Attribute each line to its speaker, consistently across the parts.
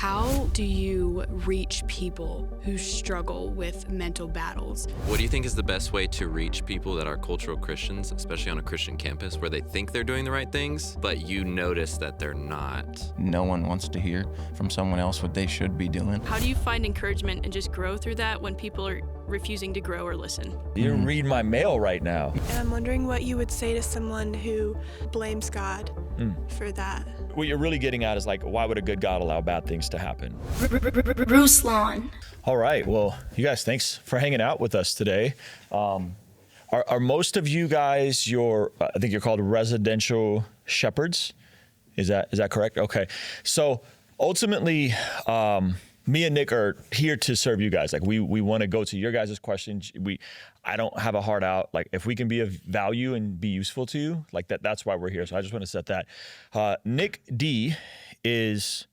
Speaker 1: How do you reach people who struggle with mental battles?
Speaker 2: What do you think is the best way to reach people that are cultural Christians, especially on a Christian campus where they think they're doing the right things, but you notice that they're not?
Speaker 3: No one wants to hear from someone else what they should be doing.
Speaker 1: How do you find encouragement and just grow through that when people are refusing to grow or listen?
Speaker 4: You didn't read my mail right now.
Speaker 5: And I'm wondering what you would say to someone who blames God for that.
Speaker 4: What you're really getting at is like, why would a good God allow bad things to happen?
Speaker 6: Ruslan.
Speaker 4: All right, well, you guys, thanks for hanging out with us today. Are most of you guys I think you're called residential shepherds? Is that correct? Okay, so ultimately, me and Nick are here to serve you guys. Like we want to go to your guys' questions. I don't have a heart out. Like if we can be of value and be useful to you, like that's why we're here. So I just want to set that. Nick D is,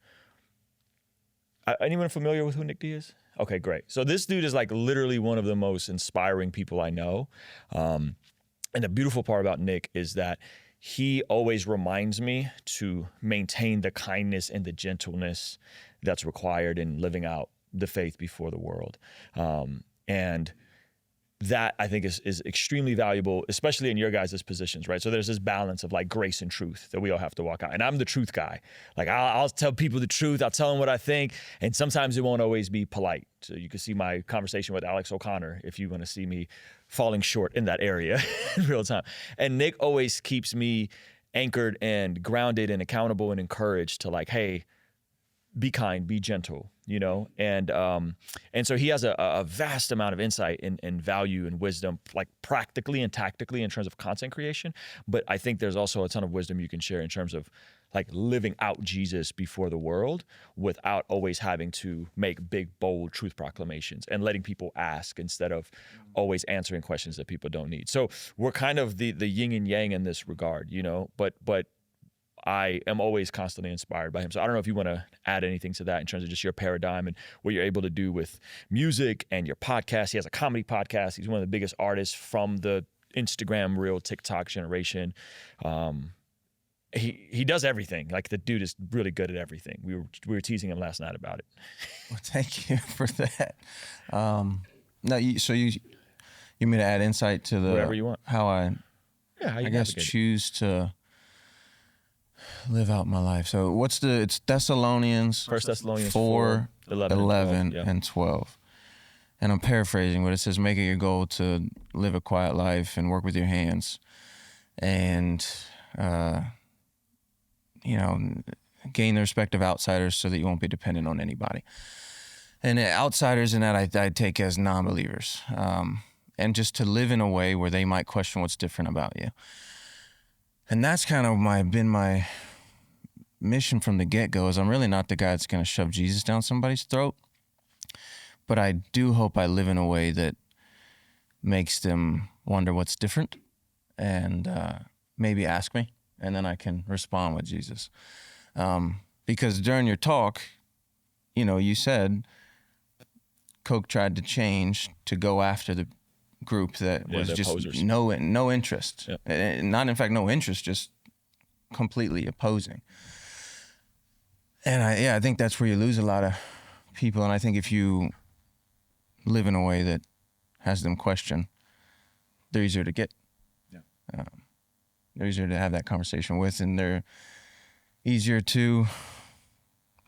Speaker 4: anyone familiar with who Nick D is? Okay, great. So this dude is like literally one of the most inspiring people I know. And the beautiful part about Nick is that he always reminds me to maintain the kindness and the gentleness that's required in living out the faith before the world. And that I think is extremely valuable, especially in your guys' positions, right? So there's this balance of like grace and truth that we all have to walk out. And I'm the truth guy. Like I'll tell people the truth. I'll tell them what I think. And sometimes it won't always be polite. So you can see my conversation with Alex O'Connor if you want to see me falling short in that area in real time. And Nick always keeps me anchored and grounded and accountable and encouraged to like, hey, be kind, be gentle, you know? And so he has a vast amount of insight and value and wisdom, like practically and tactically in terms of content creation. But I think there's also a ton of wisdom you can share in terms of like living out Jesus before the world without always having to make big, bold truth proclamations and letting people ask instead of always answering questions that people don't need. So we're kind of the yin and yang in this regard, you know, but I am always constantly inspired by him. So I don't know if you want to add anything to that in terms of just your paradigm and what you're able to do with music and your podcast. He has a comedy podcast. He's one of the biggest artists from the Instagram, Reel, TikTok generation. He does everything. Like the dude is really good at everything. We were teasing him last night about it.
Speaker 3: Well, thank you for that. So you mean to add insight to the
Speaker 4: Whatever you want.
Speaker 3: How I guess
Speaker 4: navigate.
Speaker 3: choose to live out my life. So it's Thessalonians
Speaker 4: 1 Thessalonians
Speaker 3: 4, 11
Speaker 4: yeah.
Speaker 3: and 12. And I'm paraphrasing, but it says, make it your goal to live a quiet life and work with your hands and, gain the respect of outsiders so that you won't be dependent on anybody. And outsiders in that I take as non-believers. And just to live in a way where they might question what's different about you. And that's kind of been my mission from the get-go is I'm really not the guy that's going to shove Jesus down somebody's throat. But I do hope I live in a way that makes them wonder what's different and maybe ask me, and then I can respond with Jesus. Because during your talk, you said Coke tried to change to go after the group that was just
Speaker 4: opposers.
Speaker 3: no interest.
Speaker 4: Yeah.
Speaker 3: Not in fact no interest, just completely opposing. And I think that's where you lose a lot of people. And I think if you live in a way that has them question, they're easier to get. Yeah. They're easier to have that conversation with, and they're easier to,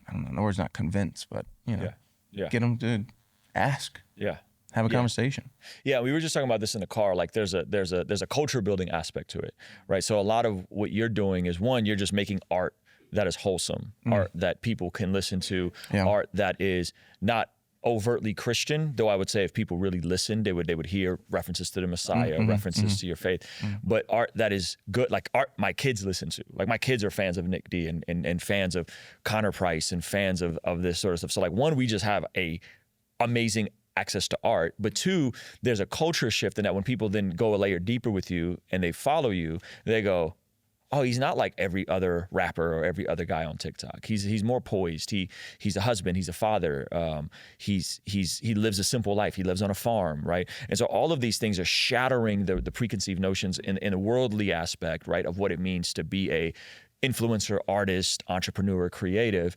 Speaker 3: I don't know, the word's not convince, but get them to ask.
Speaker 4: Yeah.
Speaker 3: Have a conversation.
Speaker 4: Yeah, we were just talking about this in the car. Like there's a culture building aspect to it, right? So a lot of what you're doing is, one, you're just making art that is wholesome, art that people can listen to, art that is not overtly Christian, though I would say if people really listened, they would hear references to the Messiah, references to your faith, but art that is good, like art my kids listen to. Like my kids are fans of Nick D and fans of Connor Price and fans of this sort of stuff. So like one, we just have a amazing access to art, but two, there's a culture shift in that when people then go a layer deeper with you and they follow you, they go, oh, he's not like every other rapper or every other guy on TikTok. He's more poised. He's a husband. He's a father. He lives a simple life. He lives on a farm, right? And so all of these things are shattering the preconceived notions in a worldly aspect, right, of what it means to be a influencer, artist, entrepreneur, creative.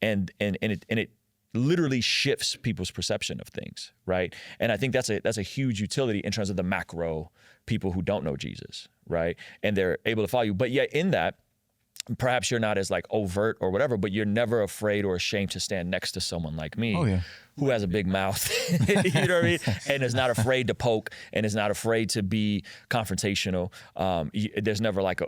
Speaker 4: and it literally shifts people's perception of things, right? And I think that's a huge utility in terms of the macro people who don't know Jesus, right? And they're able to follow you. But yet in that, perhaps you're not as like overt or whatever, but you're never afraid or ashamed to stand next to someone like me who has a big mouth, you know what I mean? And is not afraid to poke and is not afraid to be confrontational. There's never like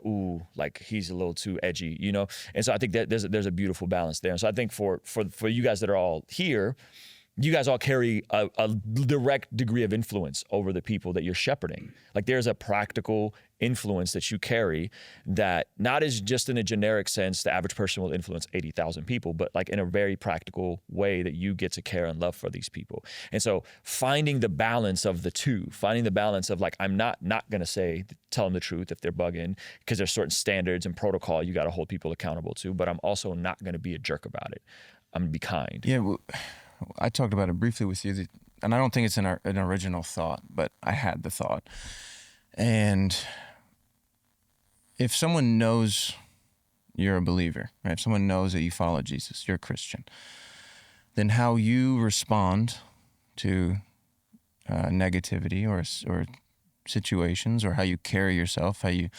Speaker 4: like he's a little too edgy, you know? And so I think that there's a beautiful balance there. And so I think for you guys that are all here, you guys all carry a direct degree of influence over the people that you're shepherding. Like there's a practical influence that you carry that not is just in a generic sense, the average person will influence 80,000 people, but like in a very practical way that you get to care and love for these people. And so finding the balance of the two, finding the balance of like, I'm not gonna tell them the truth if they're bugging, because there's certain standards and protocol you gotta hold people accountable to, but I'm also not gonna be a jerk about it. I'm gonna be kind.
Speaker 3: Yeah, well, I talked about it briefly with you, and I don't think it's an original thought, but I had the thought. And if someone knows you're a believer, right? If someone knows that you follow Jesus, you're a Christian, then how you respond to negativity or situations, or how you carry yourself, how you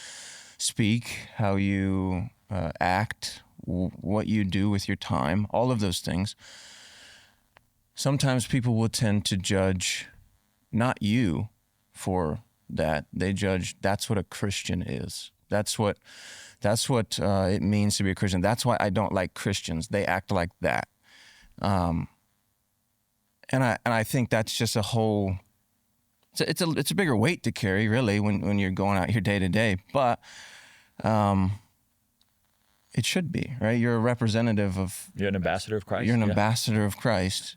Speaker 3: speak, how you act, what you do with your time, all of those things. Sometimes people will tend to judge not you for that. They judge that's what a Christian is. That's what it means to be a Christian. That's why I don't like Christians. They act like that. And I think that's just a whole. It's a bigger weight to carry, really, when you're going out here day to day. But it should be, right? You're a representative of.
Speaker 4: You're an ambassador of Christ.
Speaker 3: You're an ambassador of Christ.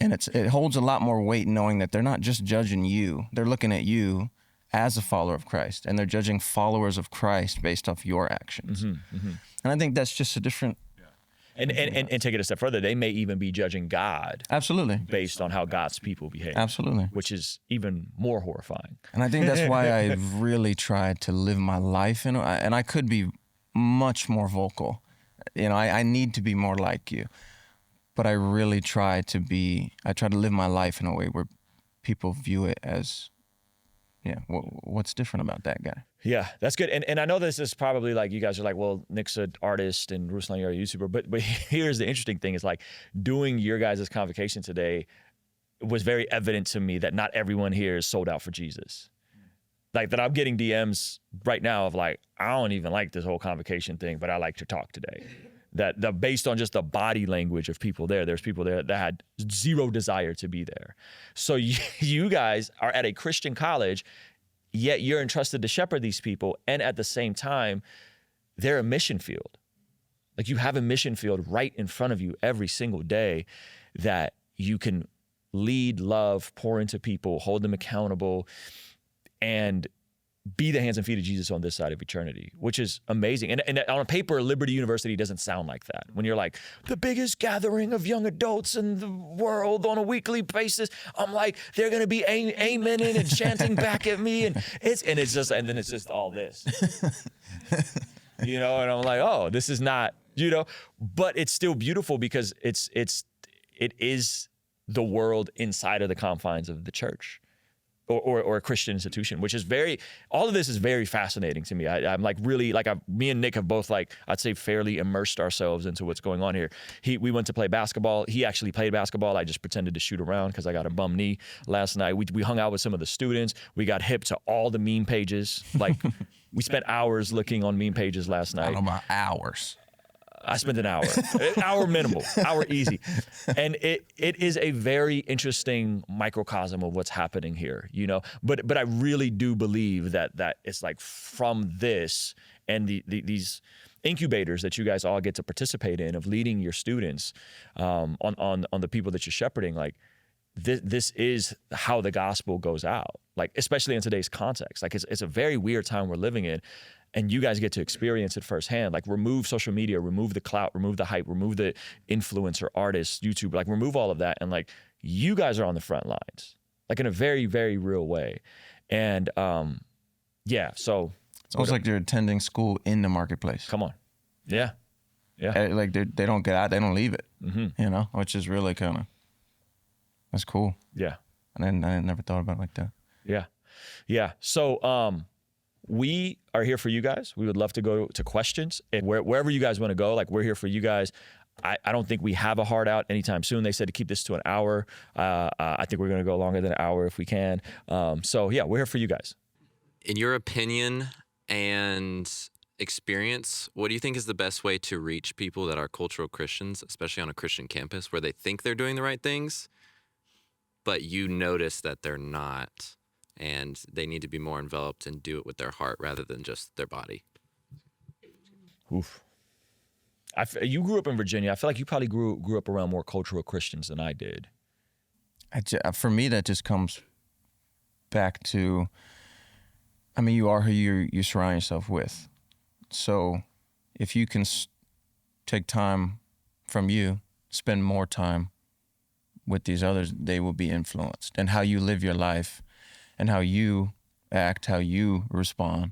Speaker 3: And it holds a lot more weight knowing that they're not just judging you. They're looking at you as a follower of Christ, and they're judging followers of Christ based off your actions. Mm-hmm, mm-hmm. And I think that's just a different.
Speaker 4: Yeah. And take it a step further, they may even be judging God.
Speaker 3: Absolutely.
Speaker 4: Based on how God's people behave.
Speaker 3: Absolutely.
Speaker 4: Which is even more horrifying.
Speaker 3: And I think that's why I really tried to live my life and I could be much more vocal. You know, I need to be more like you. But I really try to live my life in a way where people view it as, what's different about that guy?
Speaker 4: Yeah, that's good. And I know this is probably like, you guys are like, well, Nick's an artist and Ruslan, you're a YouTuber. But here's the interesting thing is like doing your guys' convocation today was very evident to me that not everyone here is sold out for Jesus. Like that I'm getting DMs right now of like, I don't even like this whole convocation thing, but I like to talk today. That based on just the body language of people there's people there that had zero desire to be there. So you guys are at a Christian college, yet you're entrusted to shepherd these people. And at the same time, they're a mission field. Like you have a mission field right in front of you every single day that you can lead, love, pour into people, hold them accountable, and be the hands and feet of Jesus on this side of eternity, which is amazing. And on paper, Liberty University doesn't sound like that. When you're like, the biggest gathering of young adults in the world on a weekly basis, I'm like, they're going to be amening and chanting back at me. And then it's just all this, you know? And I'm like, oh, this is not, you know, but it's still beautiful because it is the world inside of the confines of the church. Or a Christian institution, which is all of this is very fascinating to me. I'm like really, like me and Nick have both like, I'd say fairly immersed ourselves into what's going on here. We went to play basketball. He actually played basketball. I just pretended to shoot around because I got a bum knee last night. We hung out with some of the students. We got hip to all the meme pages. Like we spent hours looking on meme pages last night.
Speaker 3: I don't know about hours.
Speaker 4: I spent an hour minimal, hour easy. And it is a very interesting microcosm of what's happening here, you know? But I really do believe that it's like from this and these incubators that you guys all get to participate in of leading your students on the people that you're shepherding, like this is how the gospel goes out, like especially in today's context. Like it's a very weird time we're living in. And you guys get to experience it firsthand. Like remove social media, remove the clout, remove the hype, remove the influencer, artists, YouTuber, like remove all of that. And like you guys are on the front lines, like in a very, very real way. And so.
Speaker 3: It's almost like you're attending school in the marketplace.
Speaker 4: Come on. Yeah. Yeah.
Speaker 3: Like they don't get out, they don't leave it,
Speaker 4: Mm-hmm.
Speaker 3: you know, which is really that's cool.
Speaker 4: Yeah.
Speaker 3: And I never thought about it like that.
Speaker 4: Yeah. Yeah. So we are here for you guys. We would love to go to questions, and wherever you guys want to go, like we're here for you guys. I don't think we have a hard out anytime soon. They said to keep this to an hour. I think we're going to go longer than an hour if we can. So yeah, we're here for you guys.
Speaker 2: In your opinion and experience, what do you think is the best way to reach people that are cultural Christians, especially on a Christian campus, where they think they're doing the right things, but you notice that they're not, and they need to be more enveloped and do it with their heart rather than just their body?
Speaker 4: Oof. You grew up in Virginia. I feel like you probably grew up around more cultural Christians than I did.
Speaker 3: For me, that just comes back to, I mean, you are who you surround yourself with. So if you can take time from you, spend more time with these others, they will be influenced. And how you live your life and how you act, how you respond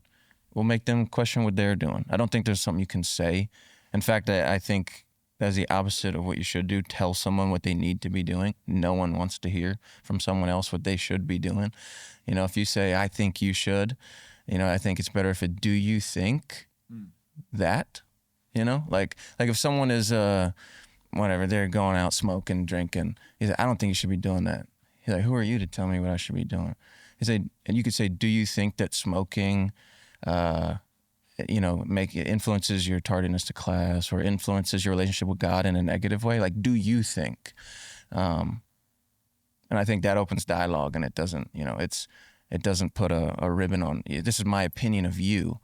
Speaker 3: will make them question what they're doing. I don't think there's something you can say. In fact, I think that's the opposite of what you should do. Tell someone what they need to be doing. No one wants to hear from someone else what they should be doing. You know, if you say, I think you should, you know, I think it's better if it, do you think that? You know, like if someone is, whatever, they're going out smoking, drinking. He's like, I don't think you should be doing that. He's like, who are you to tell me what I should be doing? He said, and you could say, do you think that smoking, you know, influences your tardiness to class or influences your relationship with God in a negative way? Like, do you think? And I think that opens dialogue, and it doesn't, you know, it doesn't put a ribbon on, this is my opinion of you,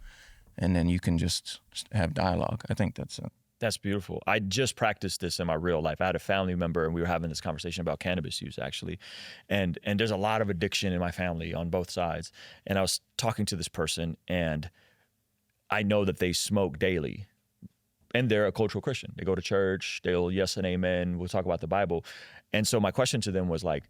Speaker 3: and then you can just have dialogue. I think that's it.
Speaker 4: That's beautiful. I just practiced this in my real life. I had a family member, and we were having this conversation about cannabis use, actually. And there's a lot of addiction in my family on both sides. And I was talking to this person, and I know that they smoke daily, and they're a cultural Christian. They go to church, they'll yes and amen, we'll talk about the Bible. And so my question to them was like,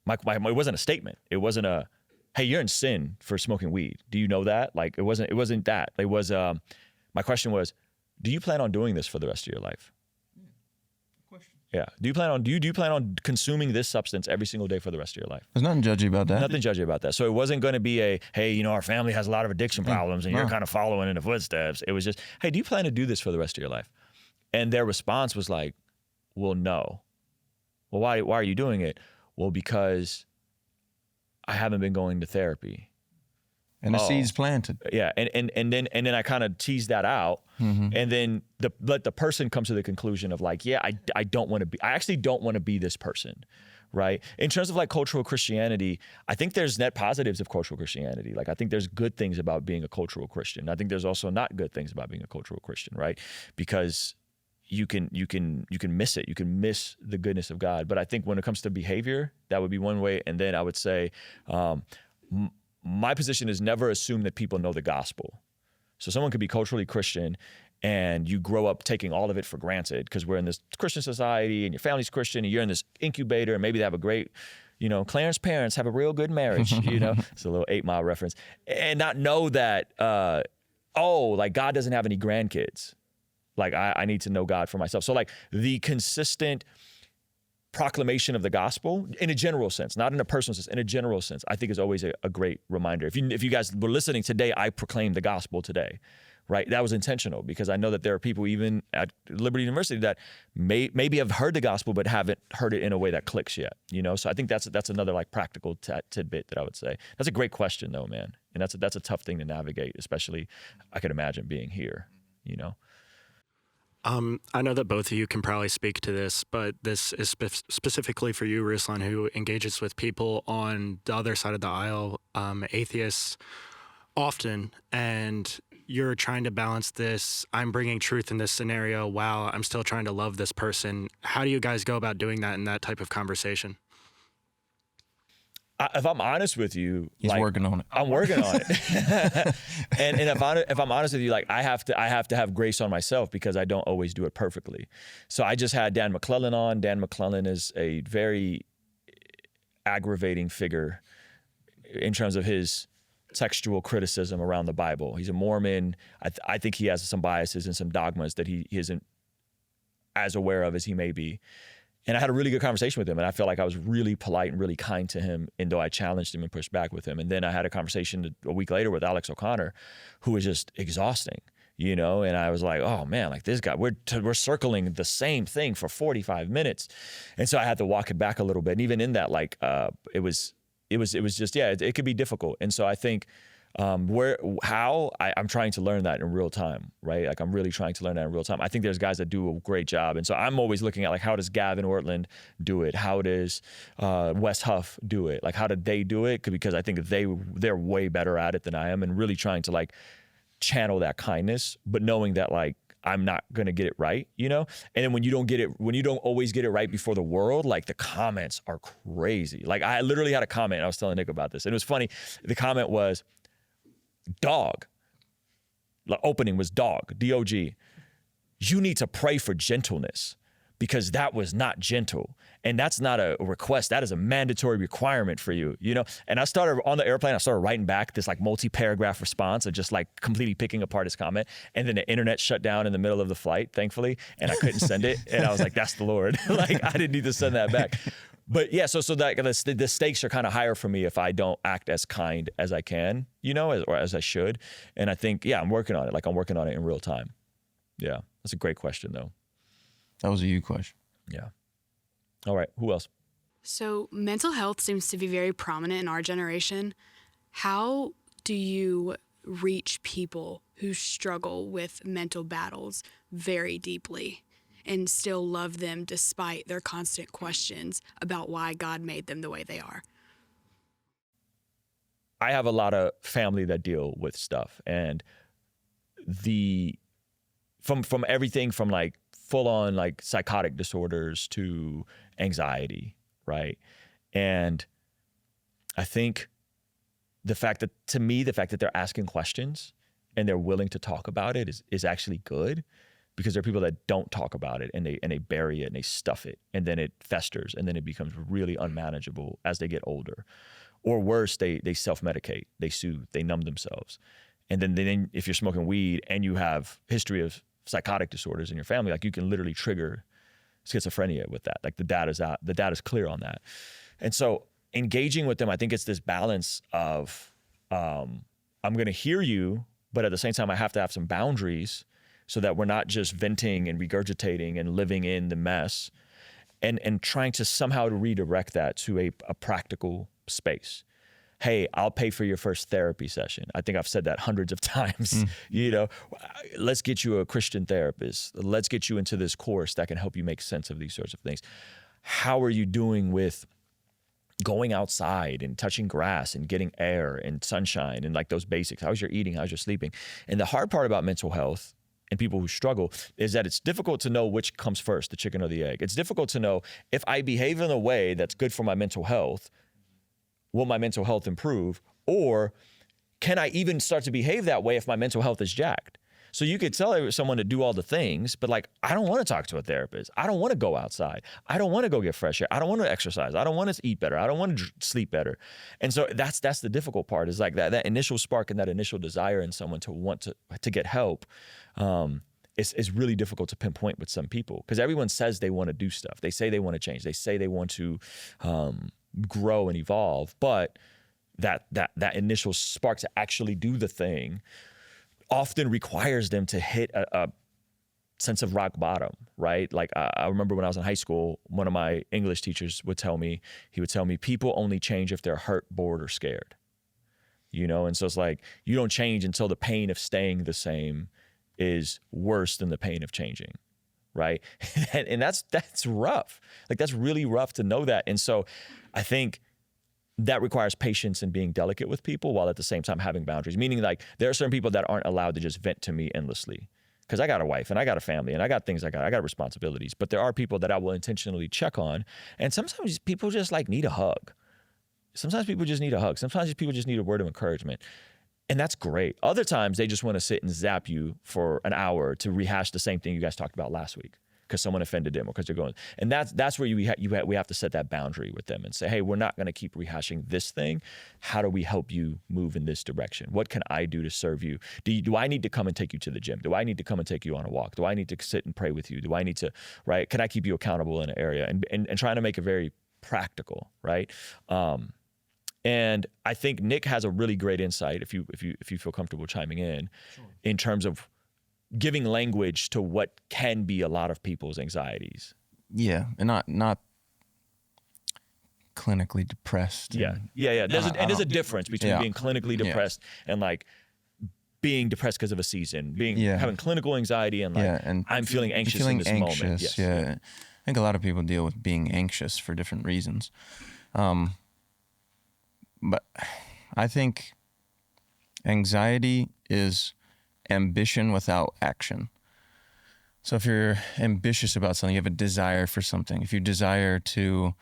Speaker 4: it wasn't a statement. It wasn't a, hey, you're in sin for smoking weed. Do you know that? Like, it wasn't that. It was, my question was, do you plan on doing this for the rest of your life? Yeah. Do you plan on consuming this substance every single day for the rest of your life?
Speaker 3: There's nothing judgy about that.
Speaker 4: Nothing judgy about that. So it wasn't going to be a, hey, you know, our family has a lot of addiction problems and you're kind of following in the footsteps. It was just, hey, do you plan to do this for the rest of your life? And their response was like, well, no. Well, why are you doing it? Well, because I haven't been going to therapy.
Speaker 3: And the seed's planted.
Speaker 4: Yeah, and then I kind of teased that out, and then the person comes to the conclusion of like, yeah, I actually don't want to be this person, right? In terms of like cultural Christianity, I think there's net positives of cultural Christianity. Like, I think there's good things about being a cultural Christian. I think there's also not good things about being a cultural Christian, right? Because you can miss it. You can miss the goodness of God. But I think when it comes to behavior, that would be one way. And then I would say, my position is never assume that people know the gospel. So someone could be culturally Christian and you grow up taking all of it for granted because we're in this Christian society and your family's Christian and you're in this incubator and maybe they have a great, you know, Clarence's parents have a real good marriage, you know, it's a little 8 Mile reference, and not know that, like God doesn't have any grandkids. Like I need to know God for myself. So like the consistent proclamation of the gospel in a general sense, not in a personal sense, in a general sense, I think is always a great reminder. If you guys were listening today, I proclaimed the gospel today, right? That was intentional because I know that there are people even at Liberty University that maybe have heard the gospel but haven't heard it in a way that clicks yet, you know? So I think that's another like practical tidbit that I would say. That's a great question though, man. And that's a tough thing to navigate, especially I could imagine being here, you know?
Speaker 7: I know that both of you can probably speak to this, but this is specifically for you, Ruslan, who engages with people on the other side of the aisle, atheists often, and you're trying to balance this, I'm bringing truth in this scenario while I'm still trying to love this person. How do you guys go about doing that in that type of conversation?
Speaker 4: If I'm honest with you,
Speaker 3: he's working on it.
Speaker 4: I'm working on it. and if I'm honest with you, like I have to have grace on myself because I don't always do it perfectly. So I just had Dan McClellan on. Dan McClellan is a very aggravating figure in terms of his textual criticism around the Bible. He's a Mormon. I think he has some biases and some dogmas that he isn't as aware of as he may be. And I had a really good conversation with him, and I felt like I was really polite and really kind to him, and though I challenged him and pushed back with him. And then I had a conversation a week later with Alex O'Connor, who was just exhausting, you know? And I was like, oh man, like this guy, we're circling the same thing for 45 minutes. And so I had to walk it back a little bit. And even in that, like, it was just, yeah, it could be difficult. And so I think I'm trying to learn that in real time, right? Like I'm really trying to learn that in real time. I think there's guys that do a great job. And so I'm always looking at like, how does Gavin Ortland do it? How does Wes Huff do it? Like, how did they do it? Because I think they're way better at it than I am, and really trying to like channel that kindness, but knowing that like, I'm not going to get it right, you know? And then when you don't always get it right before the world, like the comments are crazy. Like I literally had a comment, I was telling Nick about this, and it was funny. The comment was, dog. The opening was dog, D-O-G. You need to pray for gentleness because that was not gentle. And that's not a request. That is a mandatory requirement for you, you know? And I started on the airplane, I started writing back this like multi-paragraph response of just like completely picking apart his comment. And then the internet shut down in the middle of the flight, thankfully, and I couldn't send it. And I was like, that's the Lord. Like I didn't need to send that back. But yeah, so that the stakes are kind of higher for me if I don't act as kind as I can, you know, or as I should. And I think, yeah, I'm working on it. Like I'm working on it in real time. Yeah, that's a great question though.
Speaker 3: That was a you question.
Speaker 4: Yeah. All right, who else?
Speaker 1: So mental health seems to be very prominent in our generation. How do you reach people who struggle with mental battles very deeply and still love them despite their constant questions about why God made them the way they are?
Speaker 4: I have a lot of family that deal with stuff, and from everything from like full on like psychotic disorders to anxiety, right? And I think the fact that they're asking questions and they're willing to talk about it is actually good, because there are people that don't talk about it and they bury it and they stuff it, and then it festers, and then it becomes really unmanageable as they get older. Or worse, they self-medicate, they soothe, they numb themselves. And then if you're smoking weed and you have history of psychotic disorders in your family, like you can literally trigger schizophrenia with that. Like the data's clear on that. And so engaging with them, I think it's this balance of I'm gonna hear you, but at the same time I have to have some boundaries so that we're not just venting and regurgitating and living in the mess, and trying to somehow redirect that to a practical space. Hey, I'll pay for your first therapy session. I think I've said that hundreds of times. You know, let's get you a Christian therapist. Let's get you into this course that can help you make sense of these sorts of things. How are you doing with going outside and touching grass and getting air and sunshine and like those basics? How's your eating? How's your sleeping? And the hard part about mental health and people who struggle is that it's difficult to know which comes first, the chicken or the egg. It's difficult to know if I behave in a way that's good for my mental health, will my mental health improve? Or can I even start to behave that way if my mental health is jacked? So you could tell someone to do all the things, but like, I don't want to talk to a therapist. I don't want to go outside. I don't want to go get fresh air. I don't want to exercise. I don't want to eat better. I don't want to sleep better. And so that's the difficult part, is like that initial spark and that initial desire in someone to want to get help is really difficult to pinpoint with some people, because everyone says they want to do stuff. They say they want to change. They say they want to grow and evolve, but that initial spark to actually do the thing often requires them to hit a sense of rock bottom, right? Like I remember when I was in high school, one of my English teachers would tell me, people only change if they're hurt, bored, or scared, you know? And so it's like, you don't change until the pain of staying the same is worse than the pain of changing. Right. And that's rough. Like that's really rough to know that. And so I think that requires patience and being delicate with people, while at the same time having boundaries, meaning like there are certain people that aren't allowed to just vent to me endlessly, because I got a wife and I got a family and I got things I got responsibilities. But there are people that I will intentionally check on. And sometimes people just like need a hug. Sometimes people just need a hug. Sometimes people just need a word of encouragement. And that's great. Other times they just want to sit and zap you for an hour to rehash the same thing you guys talked about last week, because someone offended them or because they're going. And that's where we have to set that boundary with them and say, hey, we're not going to keep rehashing this thing. How do we help you move in this direction? What can I do to serve you? Do I need to come and take you to the gym? Do I need to come and take you on a walk? Do I need to sit and pray with you? Do I need to, right? Can I keep you accountable in an area? And trying to make it very practical, right? And I think Nick has a really great insight, if you feel comfortable chiming in terms of giving language to what can be a lot of people's anxieties.
Speaker 3: Yeah, and not clinically depressed.
Speaker 4: Yeah. There's a difference between being clinically depressed and like being depressed because of a season, having clinical anxiety and like I'm feeling anxious in this moment. Yes.
Speaker 3: Yeah. I think a lot of people deal with being anxious for different reasons. But I think anxiety is ambition without action. So if you're ambitious about something, you have a desire for something. If you desire to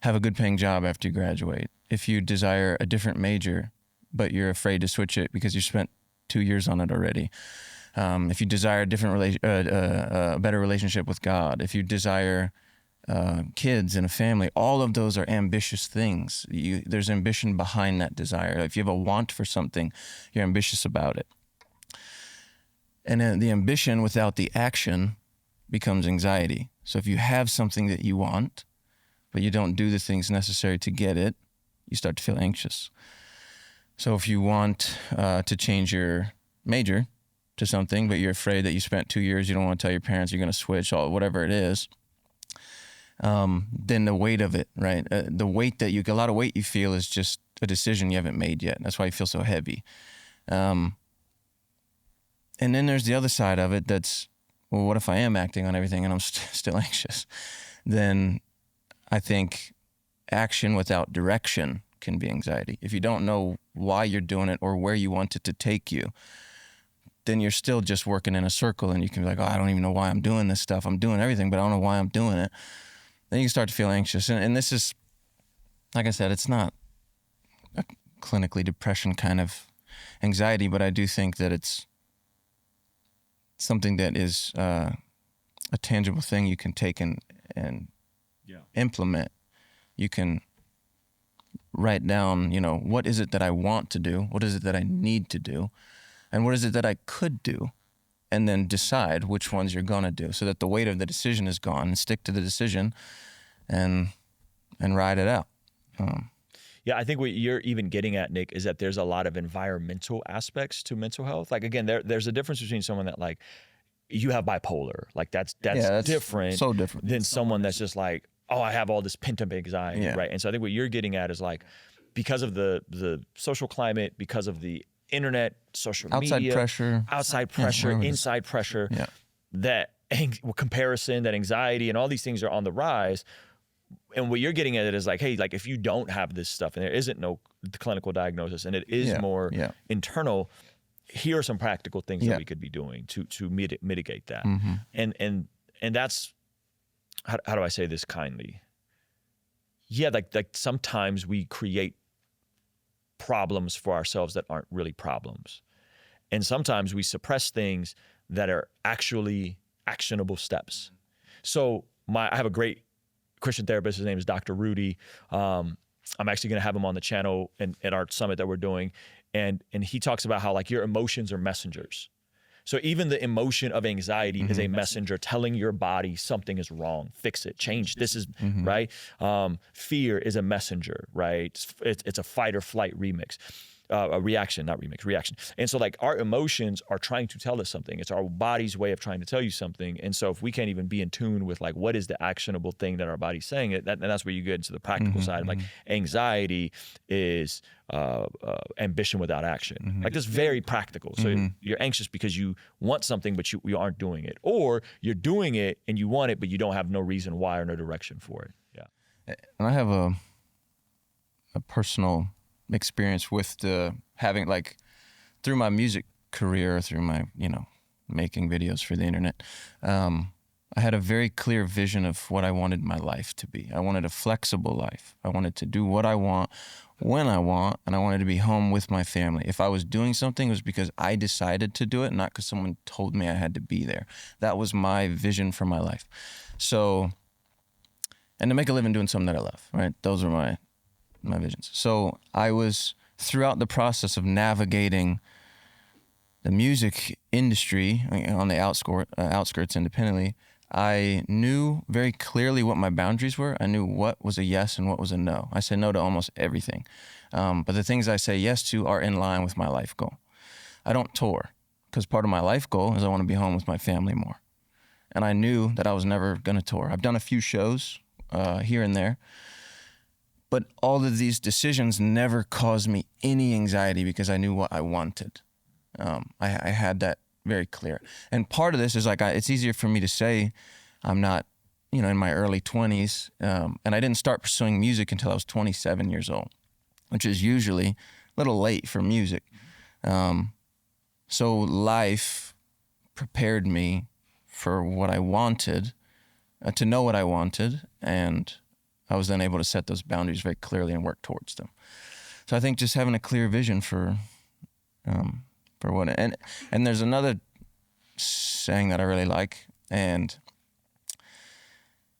Speaker 3: have a good paying job after you graduate, if you desire a different major, but you're afraid to switch it because you spent 2 years on it already. If you desire a better relationship with God, if you desire kids and a family, all of those are ambitious things. There's ambition behind that desire. If you have a want for something, you're ambitious about it. And then the ambition without the action becomes anxiety. So if you have something that you want, but you don't do the things necessary to get it, you start to feel anxious. So if you want to change your major to something, but you're afraid that you spent 2 years, you don't want to tell your parents you're going to switch, or whatever it is, then the weight of it, right? The weight that a lot of weight you feel is just a decision you haven't made yet. That's why you feel so heavy. And then there's the other side of it that's, well, what if I am acting on everything and I'm still anxious? Then I think action without direction can be anxiety. If you don't know why you're doing it or where you want it to take you, then you're still just working in a circle, and you can be like, oh, I don't even know why I'm doing this stuff. I'm doing everything, but I don't know why I'm doing it. Then you start to feel anxious. And this is, like I said, it's not a clinically depression kind of anxiety, but I do think that it's something that is a tangible thing you can take and implement. You can write down, what is it that I want to do? What is it that I need to do? And what is it that I could do? And then decide which ones you're going to do so that the weight of the decision is gone, and stick to the decision and ride it out.
Speaker 4: Yeah, I think what you're even getting at, Nick, is that there's a lot of environmental aspects to mental health. Like, again, there's a difference between someone that, like, you have bipolar. Like, that's different,
Speaker 3: so different
Speaker 4: than someone that's just like, oh, I have all this pent-up anxiety, right? And so I think what you're getting at is, like, because of the social climate, because of the internet, social media, outside pressure, inside pressure, that comparison, that anxiety, and all these things are on the rise. And what you're getting at it is like, hey, like, if you don't have this stuff and there isn't no clinical diagnosis and it is more internal, here are some practical things that we could be doing to mitigate that. And that's, how do I say this kindly? Yeah, like sometimes we create problems for ourselves that aren't really problems. And sometimes we suppress things that are actually actionable steps. So I have a great Christian therapist. His name is Dr. Rudy. I'm actually going to have him on the channel at our summit that we're doing. And he talks about how, like, your emotions are messengers. So even the emotion of anxiety is a messenger telling your body something is wrong, fix it, change. This is right. Fear is a messenger, right? It's a fight or flight reaction. And so, like, our emotions are trying to tell us something. It's our body's way of trying to tell you something. And so if we can't even be in tune with, like, what is the actionable thing that our body's saying, and that's where you get into the practical side. Like, anxiety is ambition without action. Like, that's very practical. So you're anxious because you want something, but you aren't doing it. Or you're doing it and you want it, but you don't have no reason why or no direction for it. Yeah.
Speaker 3: And I have a personal experience with having, like, through my music career, through my, making videos for the internet, I had a very clear vision of what I wanted my life to be. I wanted a flexible life. I wanted to do what I want, when I want, and I wanted to be home with my family. If I was doing something, it was because I decided to do it, not because someone told me I had to be there. That was my vision for my life. So, and to make a living doing something that I love, right? Those are my visions. So I was, throughout the process of navigating the music industry on the outskirts independently, I knew very clearly what my boundaries were. I knew what was a yes and what was a no. I say no to almost everything. But the things I say yes to are in line with my life goal. I don't tour because part of my life goal is I want to be home with my family more. And I knew that I was never going to tour. I've done a few shows here and there, but all of these decisions never caused me any anxiety because I knew what I wanted. I had that very clear. And part of this is like, it's easier for me to say I'm not, in my early 20s. And I didn't start pursuing music until I was 27 years old, which is usually a little late for music. So life prepared me for what I wanted, to know what I wanted. And I was then able to set those boundaries very clearly and work towards them. So I think just having a clear vision for what, and there's another saying that I really like, and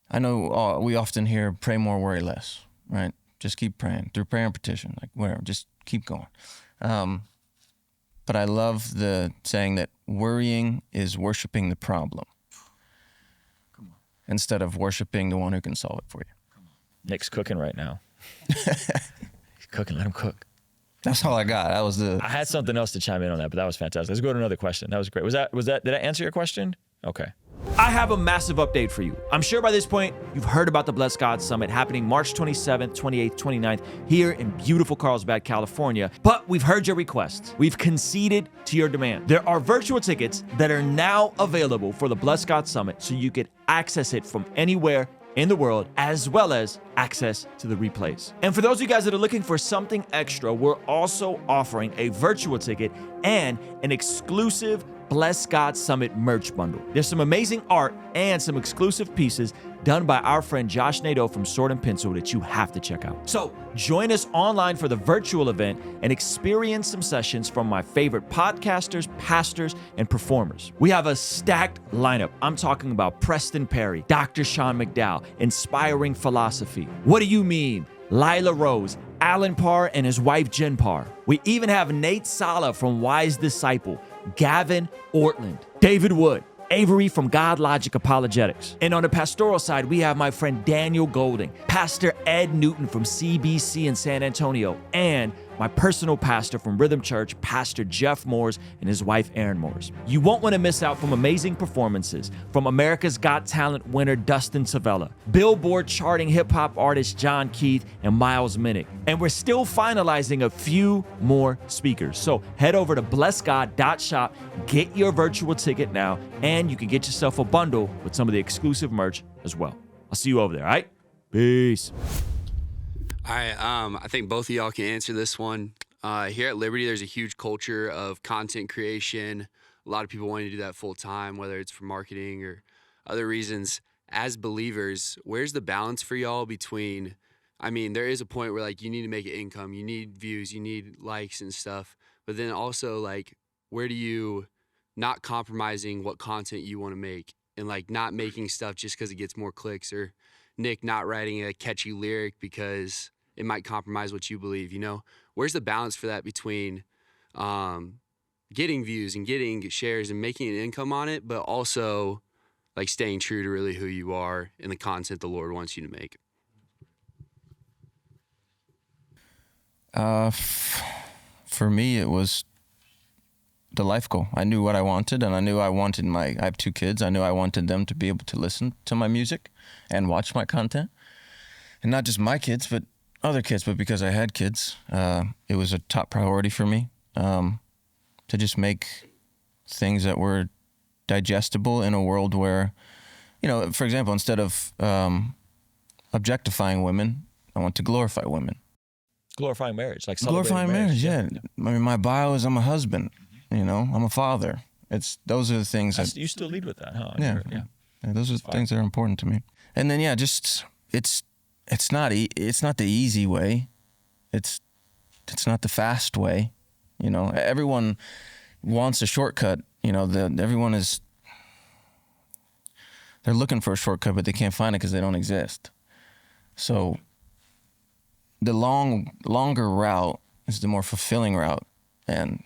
Speaker 3: I know we often hear pray more, worry less, right? Just keep praying through prayer and petition, like whatever, just keep going. But I love the saying that worrying is worshiping the problem instead of worshiping the one who can solve it for you.
Speaker 4: Nick's cooking right now. He's cooking, let him cook.
Speaker 3: That's all I got. That was
Speaker 4: I had something else to chime in on that, but that was fantastic. Let's go to another question. That was great. Was that, did I answer your question? Okay.
Speaker 8: I have a massive update for you. I'm sure by this point, you've heard about the Blessed God Summit happening March 27th, 28th, 29th here in beautiful Carlsbad, California. But we've heard your requests. We've conceded to your demand. There are virtual tickets that are now available for the Blessed God Summit, so you can access it from anywhere in the world, as well as access to the replays. And for those of you guys that are looking for something extra, we're also offering a virtual ticket and an exclusive Bless God Summit merch bundle. There's some amazing art and some exclusive pieces done by our friend Josh Nadeau from Sword and Pencil that you have to check out. So join us online for the virtual event and experience some sessions from my favorite podcasters, pastors, and performers. We have a stacked lineup. I'm talking about Preston Perry, Dr. Sean McDowell, Inspiring Philosophy. What do you mean? Lila Rose, Alan Parr and his wife Jen Parr. We even have Nate Sala from Wise Disciple, Gavin Ortland, David Wood, Avery from God Logic Apologetics. And on the pastoral side, we have my friend Daniel Golding, Pastor Ed Newton from CBC in San Antonio, and my personal pastor from Rhythm Church, Pastor Jeff Moores and his wife Erin Moores. You won't want to miss out from amazing performances from America's Got Talent winner Dustin Savella, Billboard charting hip-hop artist John Keith, and Miles Minnick. And we're still finalizing a few more speakers. So head over to blessgod.shop, get your virtual ticket now, and you can get yourself a bundle with some of the exclusive merch as well. I'll see you over there, all right? Peace.
Speaker 9: All right, I think both of y'all can answer this one. Here at Liberty, there's a huge culture of content creation. A lot of people want to do that full time, whether it's for marketing or other reasons. As believers, where's the balance for y'all between, there is a point where like you need to make an income, you need views, you need likes and stuff, but then also like where do you not compromising what content you want to make and like not making stuff just because it gets more clicks, or Nick not writing a catchy lyric because it might compromise what you believe, Where's the balance for that between getting views and getting shares and making an income on it, but also like staying true to really who you are and the content the Lord wants you to make?
Speaker 3: For me, it was the life goal. I knew what I wanted, and I knew I wanted I have 2 kids. I knew I wanted them to be able to listen to my music and watch my content. And not just my kids, but other kids, but because I had kids, it was a top priority for me to just make things that were digestible in a world where, for example, instead of objectifying women, I want to glorify women.
Speaker 4: Glorifying marriage, like
Speaker 3: glorifying marriage, yeah. My bio is I'm a husband, I'm a father. Those are the things
Speaker 4: you still lead with that, huh?
Speaker 3: Yeah. Yeah, those are the things that are important to me. And then it's not the easy way. It's not the fast way. You know, everyone wants a shortcut. You know, they're looking for a shortcut, but they can't find it because they don't exist. So the longer route is the more fulfilling route, and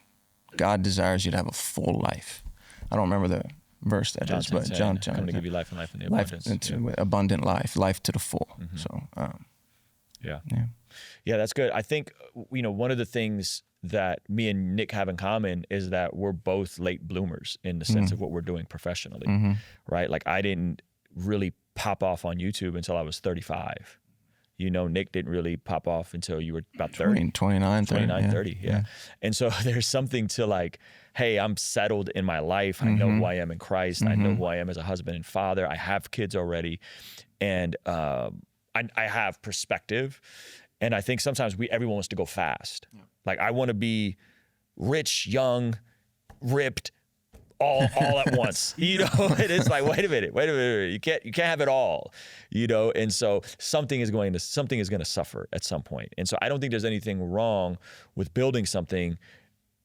Speaker 3: God desires you to have a full life. I don't remember the verse that
Speaker 4: John
Speaker 3: is, but
Speaker 4: 10:10,
Speaker 3: John
Speaker 4: come to give you life and life in the abundance.
Speaker 3: Abundant life to the full.
Speaker 4: Mm-hmm.
Speaker 3: So
Speaker 4: yeah, that's good. I think, you know, one of the things that me and Nick have in common is that we're both late bloomers in the sense of what we're doing professionally, right? Like I didn't really pop off on YouTube until I was 35. You know, Nick didn't really pop off until you were about 30.
Speaker 3: 29,
Speaker 4: 30, yeah. And so there's something to like, hey, I'm settled in my life. I know who I am in Christ. I know who I am as a husband and father. I have kids already. And I have perspective. And I think sometimes everyone wants to go fast. Yeah. Like I want to be rich, young, ripped, all at once. You know, and it's like, wait a minute. You can't have it all. You know, and so something is going to suffer at some point. And so I don't think there's anything wrong with building something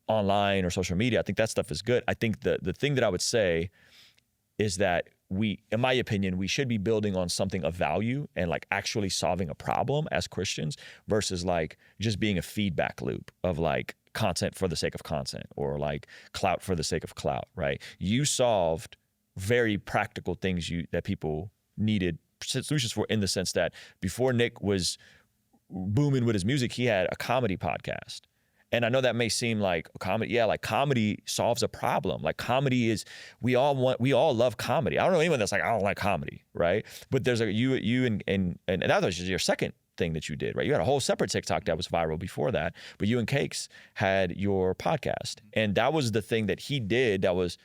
Speaker 4: online or social media. I think that stuff is good. I think the thing that I would say is that in my opinion, we should be building on something of value and like actually solving a problem as Christians versus like just being a feedback loop of like content for the sake of content or like clout for the sake of clout, right? You solved very practical things that people needed solutions for, in the sense that before Nick was booming with his music, he had a comedy podcast. And I know that may seem like comedy. Yeah, like comedy solves a problem. Like comedy is, we all love comedy. I don't know anyone that's like, I don't like comedy, right? But there's you and that was just your second thing that you did, right? You had a whole separate TikTok that was viral before that, but you and Cakes had your podcast. And that was the thing that he did that was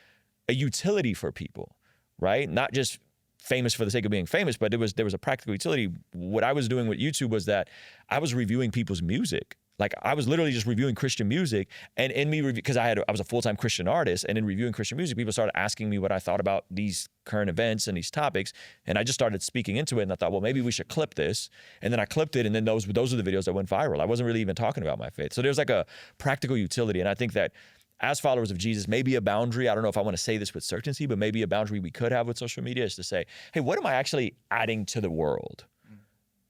Speaker 4: a utility for people, right? Not just famous for the sake of being famous, but there was a practical utility. What I was doing with YouTube was that I was reviewing people's music. Like I was literally just reviewing Christian music, and in me because I was a full-time Christian artist, and in reviewing Christian music, people started asking me what I thought about these current events and these topics, and I just started speaking into it, and I thought, well, maybe we should clip this, and then I clipped it, and then those are the videos that went viral. I wasn't really even talking about my faith. So there's like a practical utility, and I think that as followers of Jesus, maybe a boundary, I don't know if I want to say this with certainty, but maybe a boundary we could have with social media is to say, hey, what am I actually adding to the world?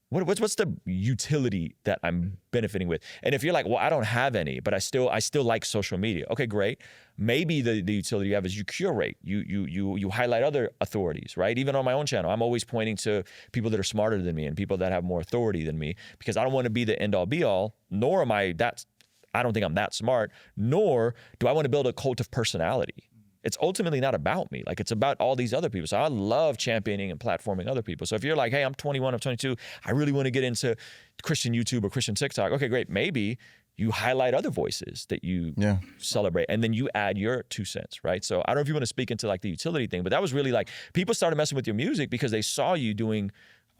Speaker 4: What's the utility that I'm benefiting with? And if you're like, well, I don't have any, but I still like social media. Okay, great. Maybe the utility you have is you curate, you highlight other authorities, right? Even on my own channel, I'm always pointing to people that are smarter than me and people that have more authority than me, because I don't want to be the end all be all, nor am I don't think I'm that smart, nor do I want to build a cult of personality. It's ultimately not about me. Like, it's about all these other people. So I love championing and platforming other people. So if you're like, hey, I'm 21, I'm 22, I really want to get into Christian YouTube or Christian TikTok. Okay, great. Maybe you highlight other voices that you celebrate, and then you add your 2 cents, right? So I don't know if you want to speak into like the utility thing, but that was really like, people started messing with your music because they saw you doing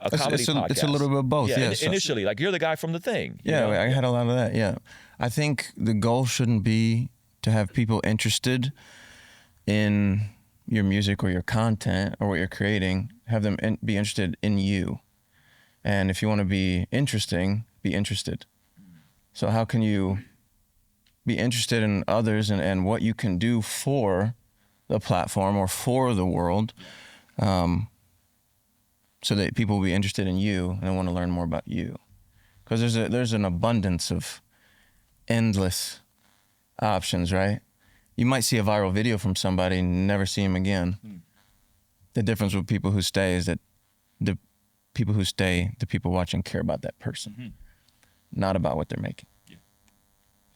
Speaker 4: a comedy podcast.
Speaker 3: It's a little bit of both, yeah.
Speaker 4: Initially, like, you're the guy from The Thing.
Speaker 3: Yeah, I had a lot of that, yeah. I think the goal shouldn't be to have people interested in your music or your content or what you're creating. Have them be interested in you. And if you want to be interesting, be interested. So how can you be interested in others and what you can do for the platform or for the world, so that people will be interested in you and want to learn more about you? Because there's an abundance of endless options, right? You might see a viral video from somebody and never see him again. The difference with people who stay is that the people who stay, the people watching, care about that person, not about what they're making. Yeah.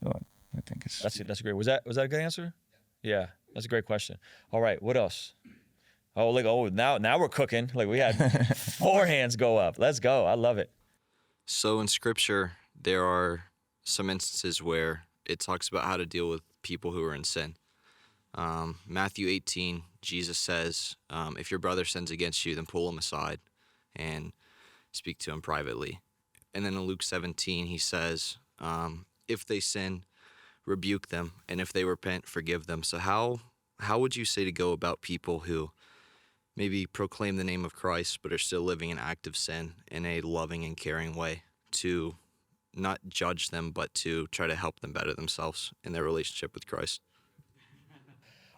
Speaker 3: So I think
Speaker 4: that's great. Was that a good answer? Yeah, that's a great question. All right, what else? Oh, look! Now we're cooking. Like, we had 4 hands go up. Let's go. I love it.
Speaker 2: So in Scripture, there are some instances where it talks about how to deal with people who are in sin. Matthew 18, Jesus says, if your brother sins against you, then pull him aside and speak to him privately. And then in Luke 17, he says, if they sin, rebuke them, and if they repent, forgive them. So how would you say to go about people who
Speaker 10: maybe proclaim the name of Christ, but are still living in active sin in a loving and caring way, to not judge them, but to try to help them better themselves in their relationship with Christ.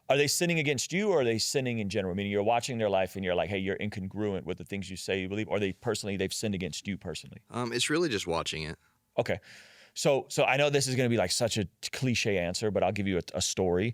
Speaker 4: Are they sinning against you, or are they sinning in general? Meaning you're watching their life and you're like, hey, you're incongruent with the things you say you believe, or they've sinned against you personally?
Speaker 10: It's really just watching it.
Speaker 4: Okay. So I know this is going to be like such a cliche answer, but I'll give you a story.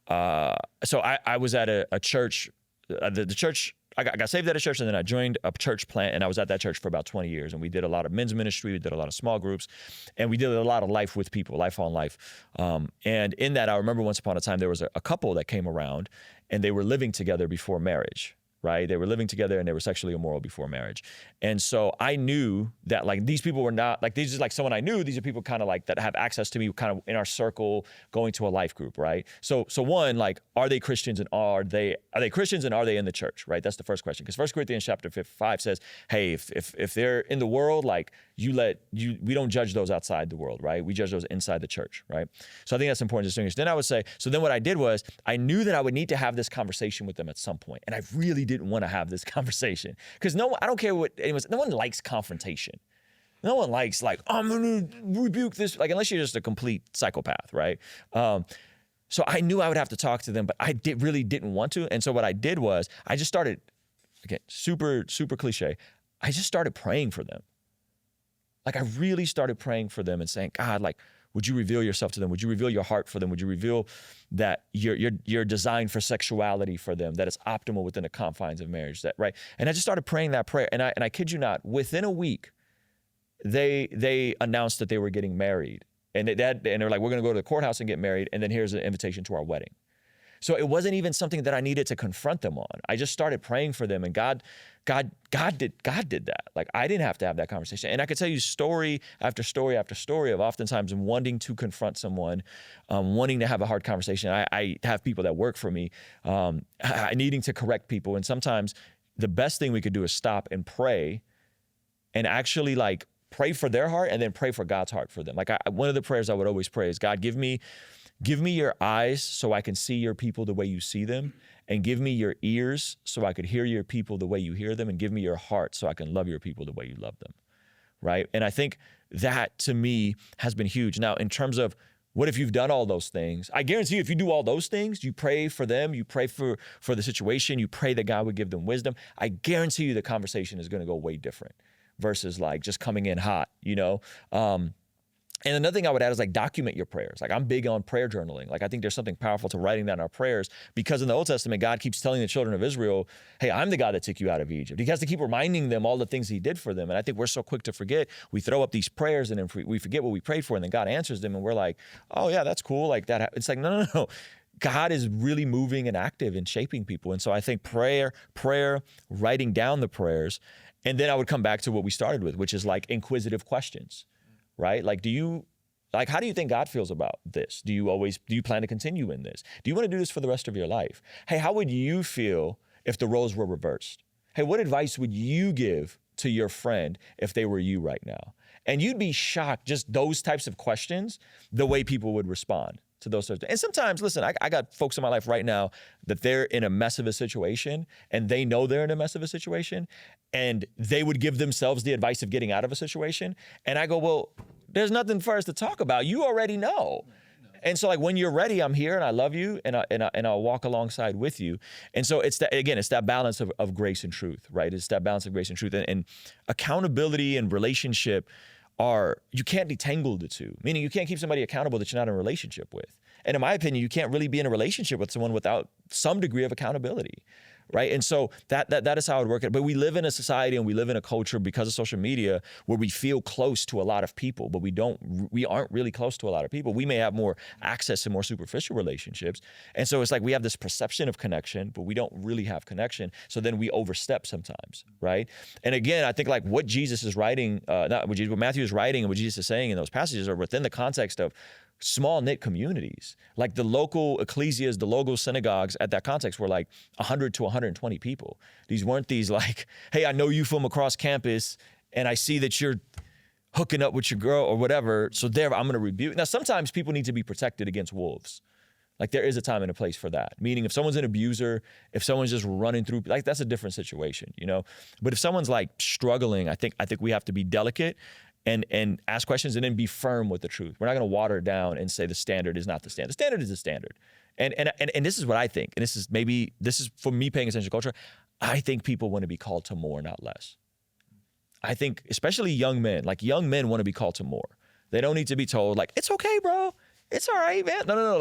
Speaker 4: So I was at a church, the church, I got saved at a church, and then I joined a church plant, and I was at that church for about 20 years. And we did a lot of men's ministry, we did a lot of small groups, and we did a lot of life with people, life on life. And in that, I remember once upon a time, there was a couple that came around, and they were living together before marriage. Right? They were living together and they were sexually immoral before marriage. And so I knew that like these people were not like, these are like someone I knew. These are people kind of like that have access to me kind of in our circle, going to a life group, right? So one, like, are they Christians, and are they Christians, and are they in the church, right? That's the first question. Because 1 Corinthians chapter 5 says, hey, if they're in the world, like we don't judge those outside the world, right? We judge those inside the church, right? So I think that's important to distinguish. Then I would say, so then what I did was I knew that I would need to have this conversation with them at some point. And I really didn't want to have this conversation because I don't care what anyone, no one likes confrontation. No one likes like, oh, I'm going to rebuke this, like unless you're just a complete psychopath, right? So I knew I would have to talk to them, but I really didn't want to. And so what I did was I just started, again, super, super cliche. I just started praying for them. Like I really started praying for them and saying, God, like, would you reveal yourself to them? Would you reveal your heart for them? Would you reveal that you're designed for sexuality for them, that it's optimal within the confines of marriage, that right? And I just started praying that prayer. And I kid you not, within a week, they announced that they were getting married. And they're like, we're going to go to the courthouse and get married. And then here's an invitation to our wedding. So it wasn't even something that I needed to confront them on. I just started praying for them, and God did that. Like I didn't have to have that conversation. And I could tell you story after story after story of oftentimes wanting to confront someone, wanting to have a hard conversation. I have people that work for me, needing to correct people. And sometimes the best thing we could do is stop and pray, and actually like pray for their heart and then pray for God's heart for them. Like one of the prayers I would always pray is, God, give me your eyes so I can see your people the way you see them, and give me your ears so I could hear your people the way you hear them, and give me your heart so I can love your people the way you love them, right? And I think that to me has been huge. Now, in terms of what if you've done all those things, I guarantee you if you do all those things, you pray for them, you pray for the situation, you pray that God would give them wisdom, I guarantee you the conversation is going to go way different versus like just coming in hot, you know? And another thing I would add is like document your prayers. Like I'm big on prayer journaling. Like I think there's something powerful to writing down our prayers, because in the Old Testament, God keeps telling the children of Israel, hey, I'm the God that took you out of Egypt. He has to keep reminding them all the things he did for them. And I think we're so quick to forget. We throw up these prayers and then we forget what we prayed for, and then God answers them and we're like, oh yeah, that's cool. Like that. It's like, no. God is really moving and active and shaping people. And so I think prayer, writing down the prayers, and then I would come back to what we started with, which is like inquisitive questions. Right? Like, how do you think God feels about this? Do you plan to continue in this? Do you want to do this for the rest of your life? Hey, how would you feel if the roles were reversed? Hey, what advice would you give to your friend if they were you right now? And you'd be shocked, just those types of questions, the way people would respond to those sorts of things. And sometimes, listen, I got folks in my life right now that they're in a mess of a situation, and they know they're in a mess of a situation, and they would give themselves the advice of getting out of a situation. And I go, well, there's nothing for us to talk about. You already know. And so like when you're ready, I'm here and I love you, and I'll walk alongside with you. And so it's that balance of grace and truth, right? It's that balance of grace and truth, and accountability and relationship you can't detangle the two, meaning you can't keep somebody accountable that you're not in a relationship with. And in my opinion, you can't really be in a relationship with someone without some degree of accountability, right? And so that is how it would work. But we live in a society and we live in a culture because of social media where we feel close to a lot of people, but we aren't really close to a lot of people. We may have more access to more superficial relationships. And so it's like we have this perception of connection, but we don't really have connection. So then we overstep sometimes, right? And again, I think like what Jesus is writing, what Matthew is writing and what Jesus is saying in those passages are within the context of small knit communities. Like the local ecclesias, the local synagogues at that context were like 100 to 120 people. These weren't these like, hey, I know you from across campus and I see that you're hooking up with your girl or whatever, so there I'm going to rebuke. Now, sometimes people need to be protected against wolves. Like there is a time and a place for that. Meaning if someone's an abuser, if someone's just running through, like that's a different situation, you know? But if someone's like struggling, I think we have to be delicate and ask questions and then be firm with the truth. We're not gonna water it down and say the standard is not the standard. The standard is the standard. And this is what I think, and this is for me paying attention to culture. I think people want to be called to more, not less. I think especially young men want to be called to more. They don't need to be told like, it's okay, bro. It's all right, man. No.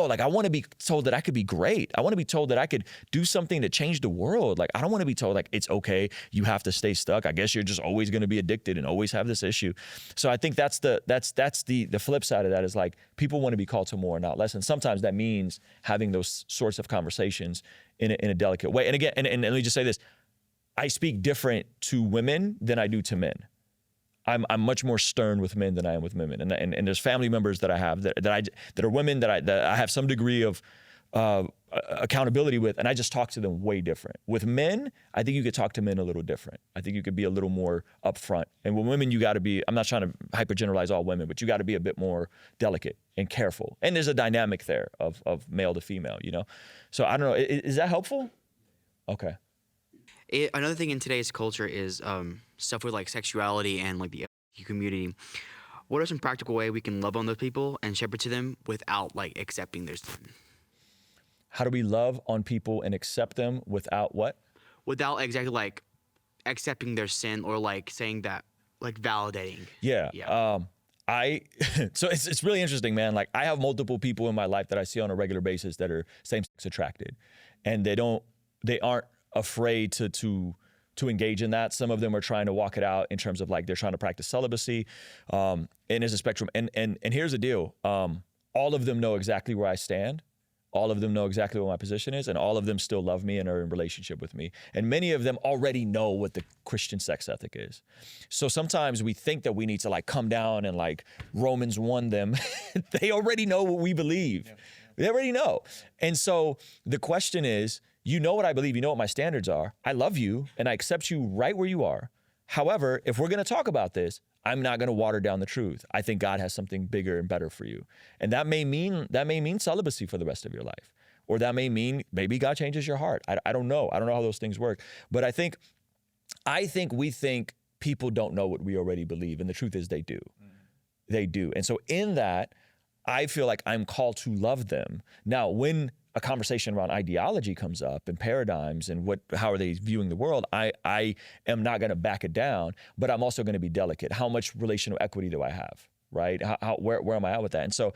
Speaker 4: Like I want to be told that I could be great. I want to be told that I could do something to change the world. Like, I don't want to be told like, it's okay, you have to stay stuck. I guess you're just always going to be addicted and always have this issue. So I think that's the flip side of that is like, people want to be called to more, not less. And sometimes that means having those sorts of conversations in a delicate way. And again, and let me just say this, I speak different to women than I do to men. I'm much more stern with men than I am with women, and there's family members that I have that are women that I have some degree of accountability with, and I just talk to them way different. With men, I think you could talk to men a little different. I think you could be a little more upfront, and with women, you got to be. I'm not trying to hypergeneralize all women, but you got to be a bit more delicate and careful. And there's a dynamic there of male to female, you know. So I don't know. Is that helpful? Okay.
Speaker 11: Another thing in today's culture is stuff with like sexuality and like the LGBTQ community. What are some practical ways we can love on those people and shepherd to them without like accepting their sin?
Speaker 4: How do we love on people and accept them without what?
Speaker 11: Without exactly like accepting their sin or like saying that, like validating.
Speaker 4: Yeah. So it's really interesting, man. Like I have multiple people in my life that I see on a regular basis that are same-sex attracted, and they aren't afraid to engage in that. Some of them are trying to walk it out in terms of like they're trying to practice celibacy, and there's a spectrum. And here's the deal: all of them know exactly where I stand. All of them know exactly what my position is, and all of them still love me and are in relationship with me. And many of them already know what the Christian sex ethic is. So sometimes we think that we need to like come down and like Romans 1 them. They already know what we believe. Yeah. They already know. And so the question is, you know what I believe, you know what my standards are. I love you and I accept you right where you are. However, if we're gonna talk about this, I'm not gonna water down the truth. I think God has something bigger and better for you. And that may mean celibacy for the rest of your life. Or that may mean maybe God changes your heart. I don't know. I don't know how those things work. But I think we think people don't know what we already believe. And the truth is they do. They do. And so in that, I feel like I'm called to love them. Now, when a conversation around ideology comes up and paradigms and how are they viewing the world, I am not going to back it down, but I'm also going to be delicate. How much relational equity do I have, right? Where am I at with that? And so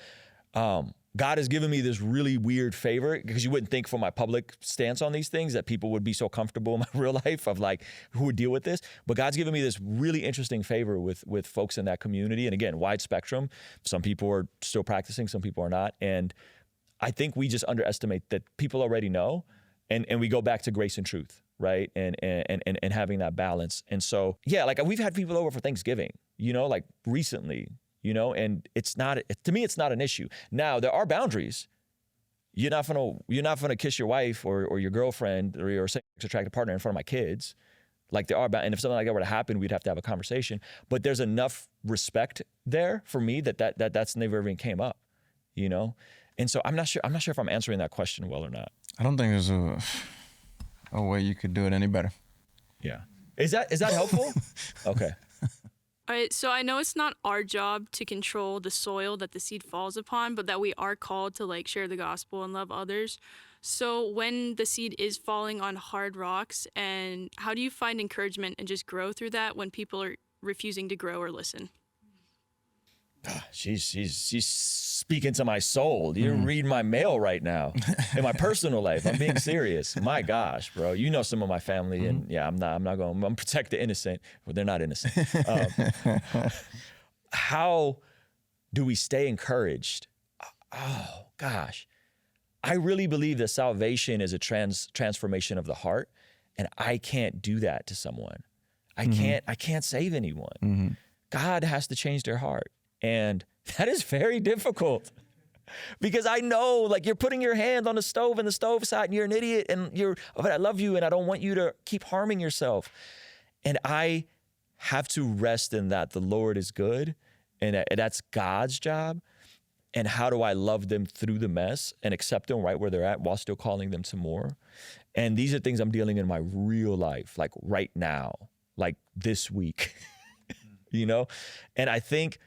Speaker 4: God has given me this really weird favor, because you wouldn't think from my public stance on these things that people would be so comfortable in my real life of like who would deal with this. But God's given me this really interesting favor with folks in that community. And again, wide spectrum. Some people are still practicing, some people are not. And I think we just underestimate that people already know, and we go back to grace and truth, right? And having that balance. And so, yeah, like we've had people over for Thanksgiving, you know, like recently, you know, and to me, it's not an issue. Now, there are boundaries. You're not gonna kiss your wife or your girlfriend or your same-sex attracted partner in front of my kids. Like there are, and if something like that were to happen, we'd have to have a conversation. But there's enough respect there for me that's never even came up, you know? And so I'm not sure if I'm answering that question well or not.
Speaker 3: I don't think there's a way you could do it any better.
Speaker 4: Yeah. Is that helpful? Okay.
Speaker 12: All right, so I know it's not our job to control the soil that the seed falls upon, but that we are called to like share the gospel and love others. So when the seed is falling on hard rocks, and how do you find encouragement and just grow through that when people are refusing to grow or listen?
Speaker 4: She's speaking to my soul. You're reading my mail right now in my personal life. I'm being serious. My gosh, bro. You know some of my family, and yeah, I'm gonna protect the innocent, but they're not innocent. How do we stay encouraged? Oh gosh, I really believe that salvation is a transformation of the heart, and I can't do that to someone. I can't save anyone. God has to change their heart. And that is very difficult, because I know like you're putting your hand on the stove and the stove side and you're an idiot but I love you and I don't want you to keep harming yourself. And I have to rest in that the Lord is good and that's God's job. And how do I love them through the mess and accept them right where they're at while still calling them to more? And these are things I'm dealing in my real life, like right now, like this week, you know? And I think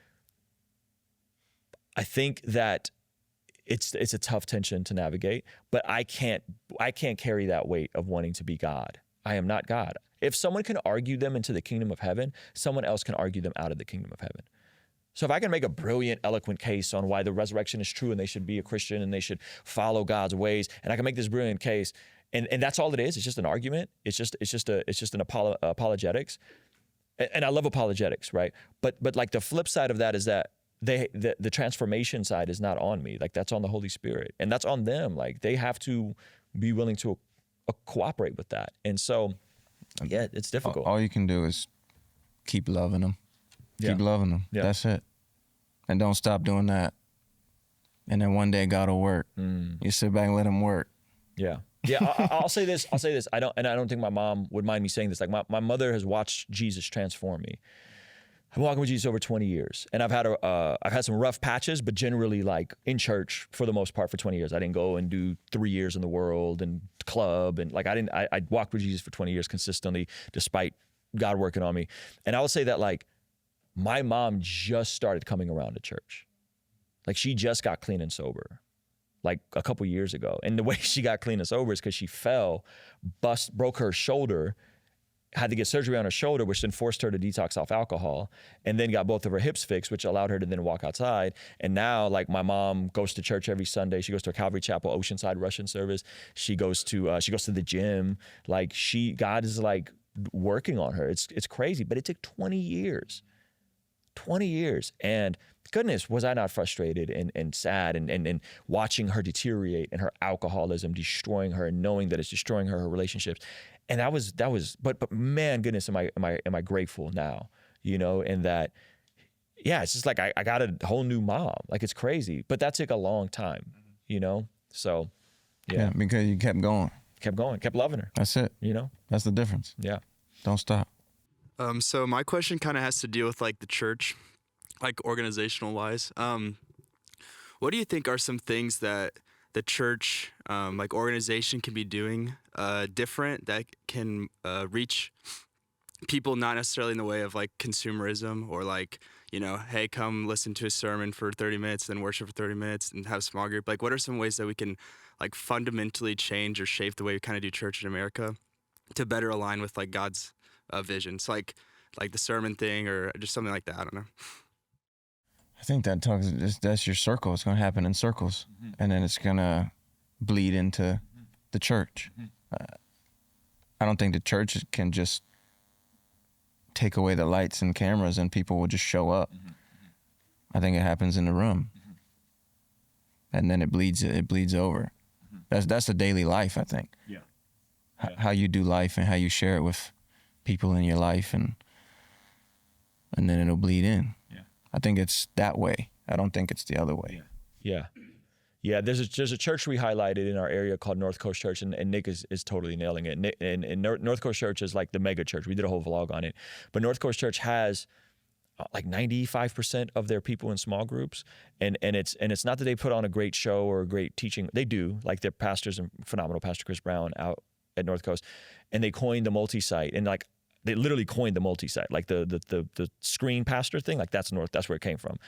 Speaker 4: that it's a tough tension to navigate, but I can't carry that weight of wanting to be God. I am not God. If someone can argue them into the kingdom of heaven, someone else can argue them out of the kingdom of heaven. So if I can make a brilliant, eloquent case on why the resurrection is true and they should be a Christian and they should follow God's ways, and I can make this brilliant case, and that's all it is. It's just an argument. It's just an apologetics, and I love apologetics, right? But like the flip side of that is that the transformation side is not on me. Like that's on the Holy Spirit, and that's on them. Like they have to be willing to cooperate with that, and so yeah, it's difficult.
Speaker 3: All you can do is keep loving them. Keep loving them.
Speaker 4: Yeah.
Speaker 3: That's it. And don't stop doing that. And then one day God will work. You sit back and let him work.
Speaker 4: Yeah. Yeah. I'll say this. I don't think my mom would mind me saying this. Like my mother has watched Jesus transform me. I've been walking with Jesus over 20 years, and I've had some rough patches, but generally like in church for the most part for 20 years. I didn't go and do 3 years in the world and club, and like I walked with Jesus for 20 years consistently, despite God working on me. And I will say that like my mom just started coming around to church. Like she just got clean and sober like a couple years ago. And the way she got clean and sober is because she fell, broke her shoulder, had to get surgery on her shoulder, which then forced her to detox off alcohol, and then got both of her hips fixed, which allowed her to then walk outside. And now, like, my mom goes to church every Sunday. She goes to a Calvary Chapel, Oceanside Russian service. She goes to the gym. Like, God is like working on her. It's crazy, but it took 20 years. 20 years. And goodness, was I not frustrated and sad and watching her deteriorate and her alcoholism destroying her and knowing that it's destroying her relationships. And that was, but man, goodness, am I grateful now, you know, and that, yeah, it's just like, I got a whole new mom. Like, it's crazy, but that took a long time, you know? So, yeah.
Speaker 3: Because you kept going.
Speaker 4: Kept loving her.
Speaker 3: That's it.
Speaker 4: You know?
Speaker 3: That's the difference.
Speaker 4: Yeah.
Speaker 3: Don't stop.
Speaker 13: So my question kind of has to deal with like the church, like organizational wise. What do you think are some things that the church, like organization, can be doing different that can reach people, not necessarily in the way of like consumerism or like, you know, hey, come listen to a sermon for 30 minutes, then worship for 30 minutes and have a small group. Like, what are some ways that we can like fundamentally change or shape the way we kind of do church in America to better align with like God's vision? So like the sermon thing or just something like that. I don't know.
Speaker 3: I think that's your circle. It's going to happen in circles, and then it's going to bleed into the church. I don't think the church can just take away the lights and cameras and people will just show up. I think it happens in the room, and then it bleeds over. That's the daily life, I think.
Speaker 4: Yeah.
Speaker 3: How you do life and how you share it with people in your life, and then it'll bleed in.
Speaker 4: Yeah.
Speaker 3: I think it's that way. I don't think it's the other way.
Speaker 4: Yeah. Yeah, there's a church we highlighted in our area called North Coast Church, and Nick is totally nailing it. Nick, and North Coast Church is like the mega church. We did a whole vlog on it. But North Coast Church has like 95% of their people in small groups, and it's not that they put on a great show or a great teaching. They do, like their pastors and phenomenal Pastor Chris Brown out at North Coast, and they coined the multi-site, and like they literally coined the multi-site, like the screen pastor thing, like that's where it came from.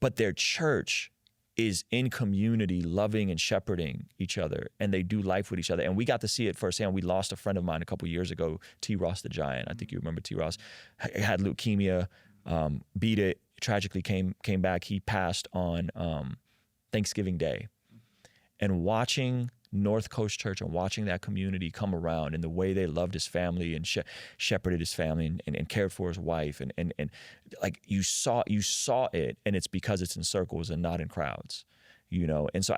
Speaker 4: But their church is in community, loving and shepherding each other, and they do life with each other. And we got to see it firsthand. We lost a friend of mine a couple years ago, T. Ross the Giant. I think you remember T. Ross. Had leukemia, beat it, tragically came back. He passed on Thanksgiving Day. And watching North Coast Church and watching that community come around and the way they loved his family and shepherded his family and cared for his wife and like you saw it, and it's because it's in circles and not in crowds, you know. And so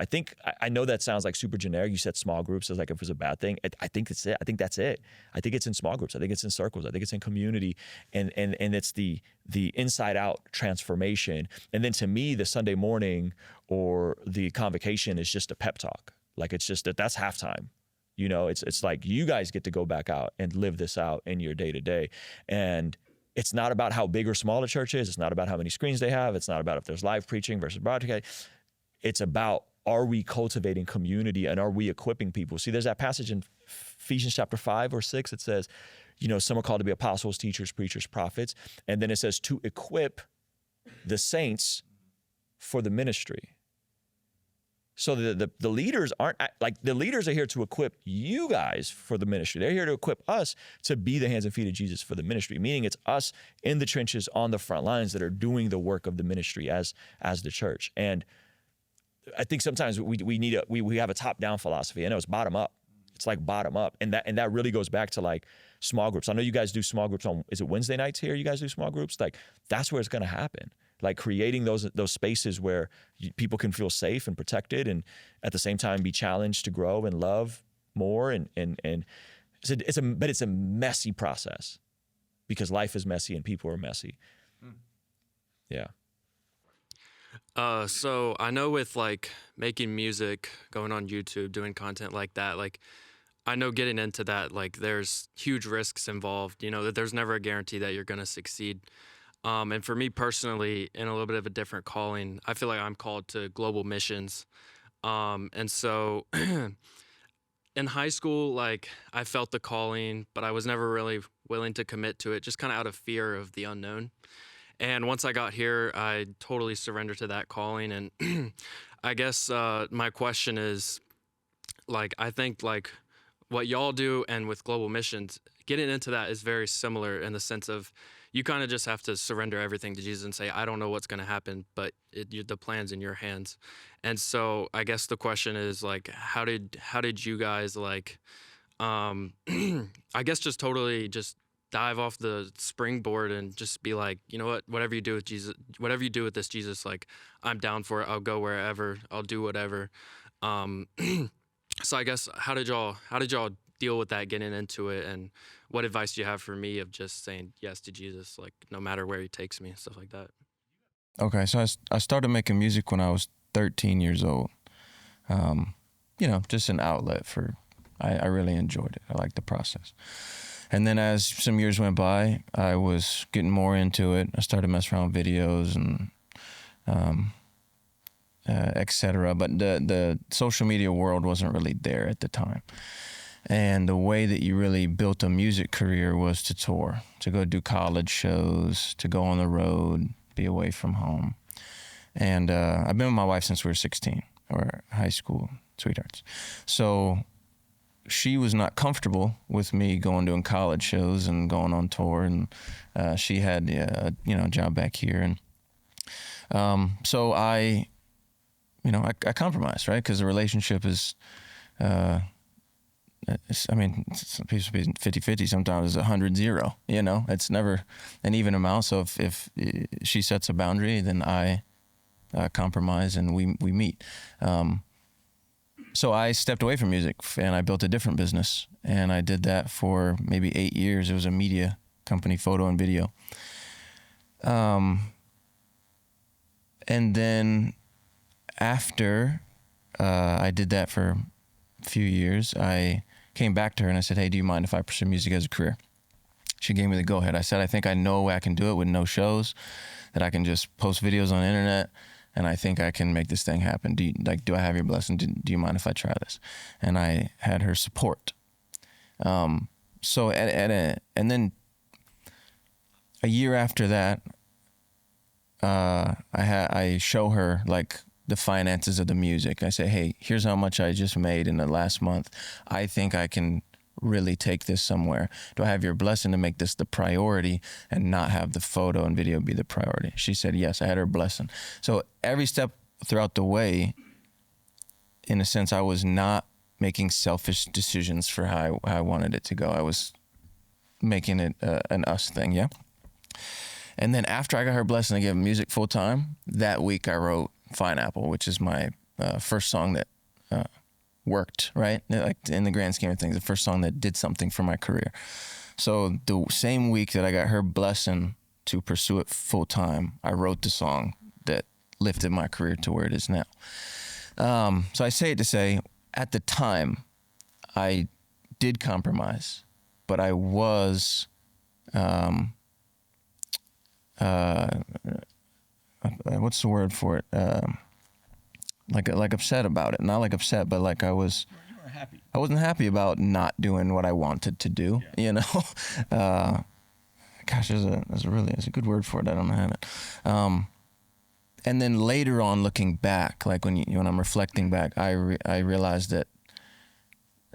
Speaker 4: I know that sounds like super generic. You said small groups as like if it was a bad thing. I think it's it. I think that's it. I think it's in small groups. I think it's in circles. I think it's in community, and it's the inside out transformation. And then to me, the Sunday morning or the convocation is just a pep talk. Like it's just that's halftime, you know. It's like you guys get to go back out and live this out in your day to day, and it's not about how big or small the church is. It's not about how many screens they have. It's not about if there's live preaching versus broadcast. It's about, are we cultivating community and are we equipping people? See, there's that passage in Ephesians chapter 5 or 6. It says, some are called to be apostles, teachers, preachers, prophets. And then it says to equip the saints for the ministry. So the leaders aren't, like, the leaders are here to equip you guys for the ministry. They're here to equip us to be the hands and feet of Jesus for the ministry, meaning it's us in the trenches on the front lines that are doing the work of the ministry as the church. And I think sometimes we have a top-down philosophy. I know it's bottom up. It's like bottom up. And that really goes back to like small groups. I know you guys do small groups is it Wednesday nights here? You guys do small groups? Like, that's where it's going to happen. Like creating those spaces where people can feel safe and protected, and at the same time be challenged to grow and love more. And it's a messy process because life is messy and people are messy. Yeah.
Speaker 7: So I know with like making music, going on YouTube, doing content like that, like I know getting into that, like there's huge risks involved, that there's never a guarantee that you're going to succeed. And for me personally, in a little bit of a different calling, I feel like I'm called to global missions. And so in high school, like I felt the calling, but I was never really willing to commit to it, just kind of out of fear of the unknown. And once I got here, I totally surrendered to that calling. And I guess my question is, like, I think like what y'all do and with global missions, getting into that is very similar in the sense of you kind of just have to surrender everything to Jesus and say, I don't know what's going to happen, but the plan's in your hands. And so I guess the question is like, how did you guys like, I guess just totally just dive off the springboard and just be like, you know what, whatever you do with Jesus, whatever you do with this Jesus, like I'm down for it. I'll go wherever, I'll do whatever. So I guess how did y'all deal with that getting into it, and what advice do you have for me of just saying yes to Jesus, like no matter where he takes me and stuff like that?
Speaker 3: Okay, so I started making music when I was 13 years old. Just an outlet for, I really enjoyed it. I liked the process. And then as some years went by, I was getting more into it. I started messing around with videos and etc. But the social media world wasn't really there at the time. And the way that you really built a music career was to tour, to go do college shows, to go on the road, be away from home. And I've been with my wife since we were 16, or high school sweethearts. So she was not comfortable with me going doing college shows and going on tour, and she had a job back here, and so I compromised, right? Because the relationship is, some people be 50-50, sometimes it's 100-0. It's never an even amount. So if she sets a boundary, then I compromise and we meet. So I stepped away from music and I built a different business, and I did that for maybe 8 years. It was a media company, photo and video. And then after I did that for a few years, I came back to her and I said, hey, do you mind if I pursue music as a career? She gave me the go-ahead. I said, I think I know I can do it with no shows, that I can just post videos on the internet, and I think I can make this thing happen. Do I have your blessing? Do you mind if I try this? And I had her support. And then a year after that, I show her like the finances of the music. I say, hey, here's how much I just made in the last month. I think I can really take this somewhere. Do I have your blessing to make this the priority and not have the photo and video be the priority? She said yes. I had her blessing. So every step throughout the way, in a sense, I was not making selfish decisions for how I wanted it to go. I was making it an us thing, yeah? And then after I got her blessing to give music full time, that week I wrote Fine Apple, which is my first song that worked, right? Like in the grand scheme of things, the first song that did something for my career. So the same week that I got her blessing to pursue it full time, I wrote the song that lifted my career to where it is now. So I say it to say, at the time, I did compromise, but I was what's the word for it? Like upset about it. Not like upset, but like I was.
Speaker 4: You weren't happy.
Speaker 3: I wasn't happy about not doing what I wanted to do.
Speaker 4: Yeah.
Speaker 3: You know, gosh, there's a good word for it. I don't have it. And then later on, looking back, like when I'm reflecting back, I realized that,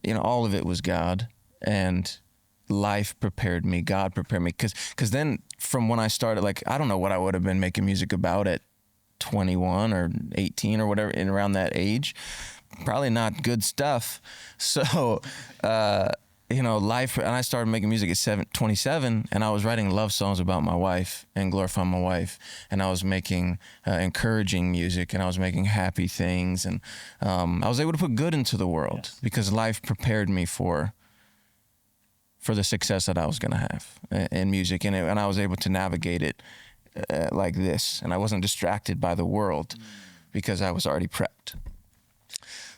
Speaker 3: you know, all of it was God, and life prepared me. God prepared me, because then from when I started, like I don't know what I would have been making music about at 21 or 18 or whatever, in around that age. Probably not good stuff. So, you know, life, and I started making music at 27, and I was writing love songs about my wife and glorifying my wife, and I was making encouraging music, and I was making happy things, and I was able to put good into the world because life prepared me for the success that I was gonna have in music, and I was able to navigate it like this, and I wasn't distracted by the world because I was already prepped.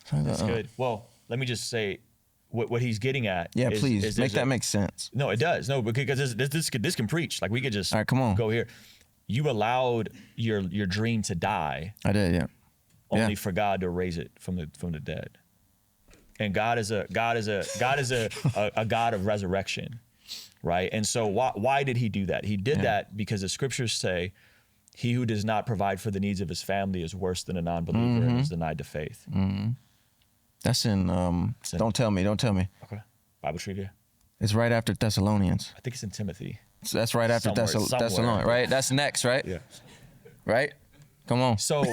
Speaker 3: So,
Speaker 4: That's good. Well, let me just say, what he's getting at.
Speaker 3: Yeah,
Speaker 4: is,
Speaker 3: please make that make sense.
Speaker 4: No, it does. No, because this can preach. Like we could just
Speaker 3: all right, come on.
Speaker 4: Go here. You allowed your dream to die.
Speaker 3: I did, yeah.
Speaker 4: Only for God to raise it from the dead. And God is a God of resurrection, right? And so why did he do that? He did that because the scriptures say, "He who does not provide for the needs of his family is worse than a non-believer and is denied the faith."
Speaker 3: Mm-hmm. That's in, don't tell me.
Speaker 4: Okay. Bible trivia.
Speaker 3: It's right after Thessalonians.
Speaker 4: I think it's in Timothy.
Speaker 3: So that's right after Thessalonians, right? That's next, right?
Speaker 4: Yeah.
Speaker 3: Right? Come on.
Speaker 4: So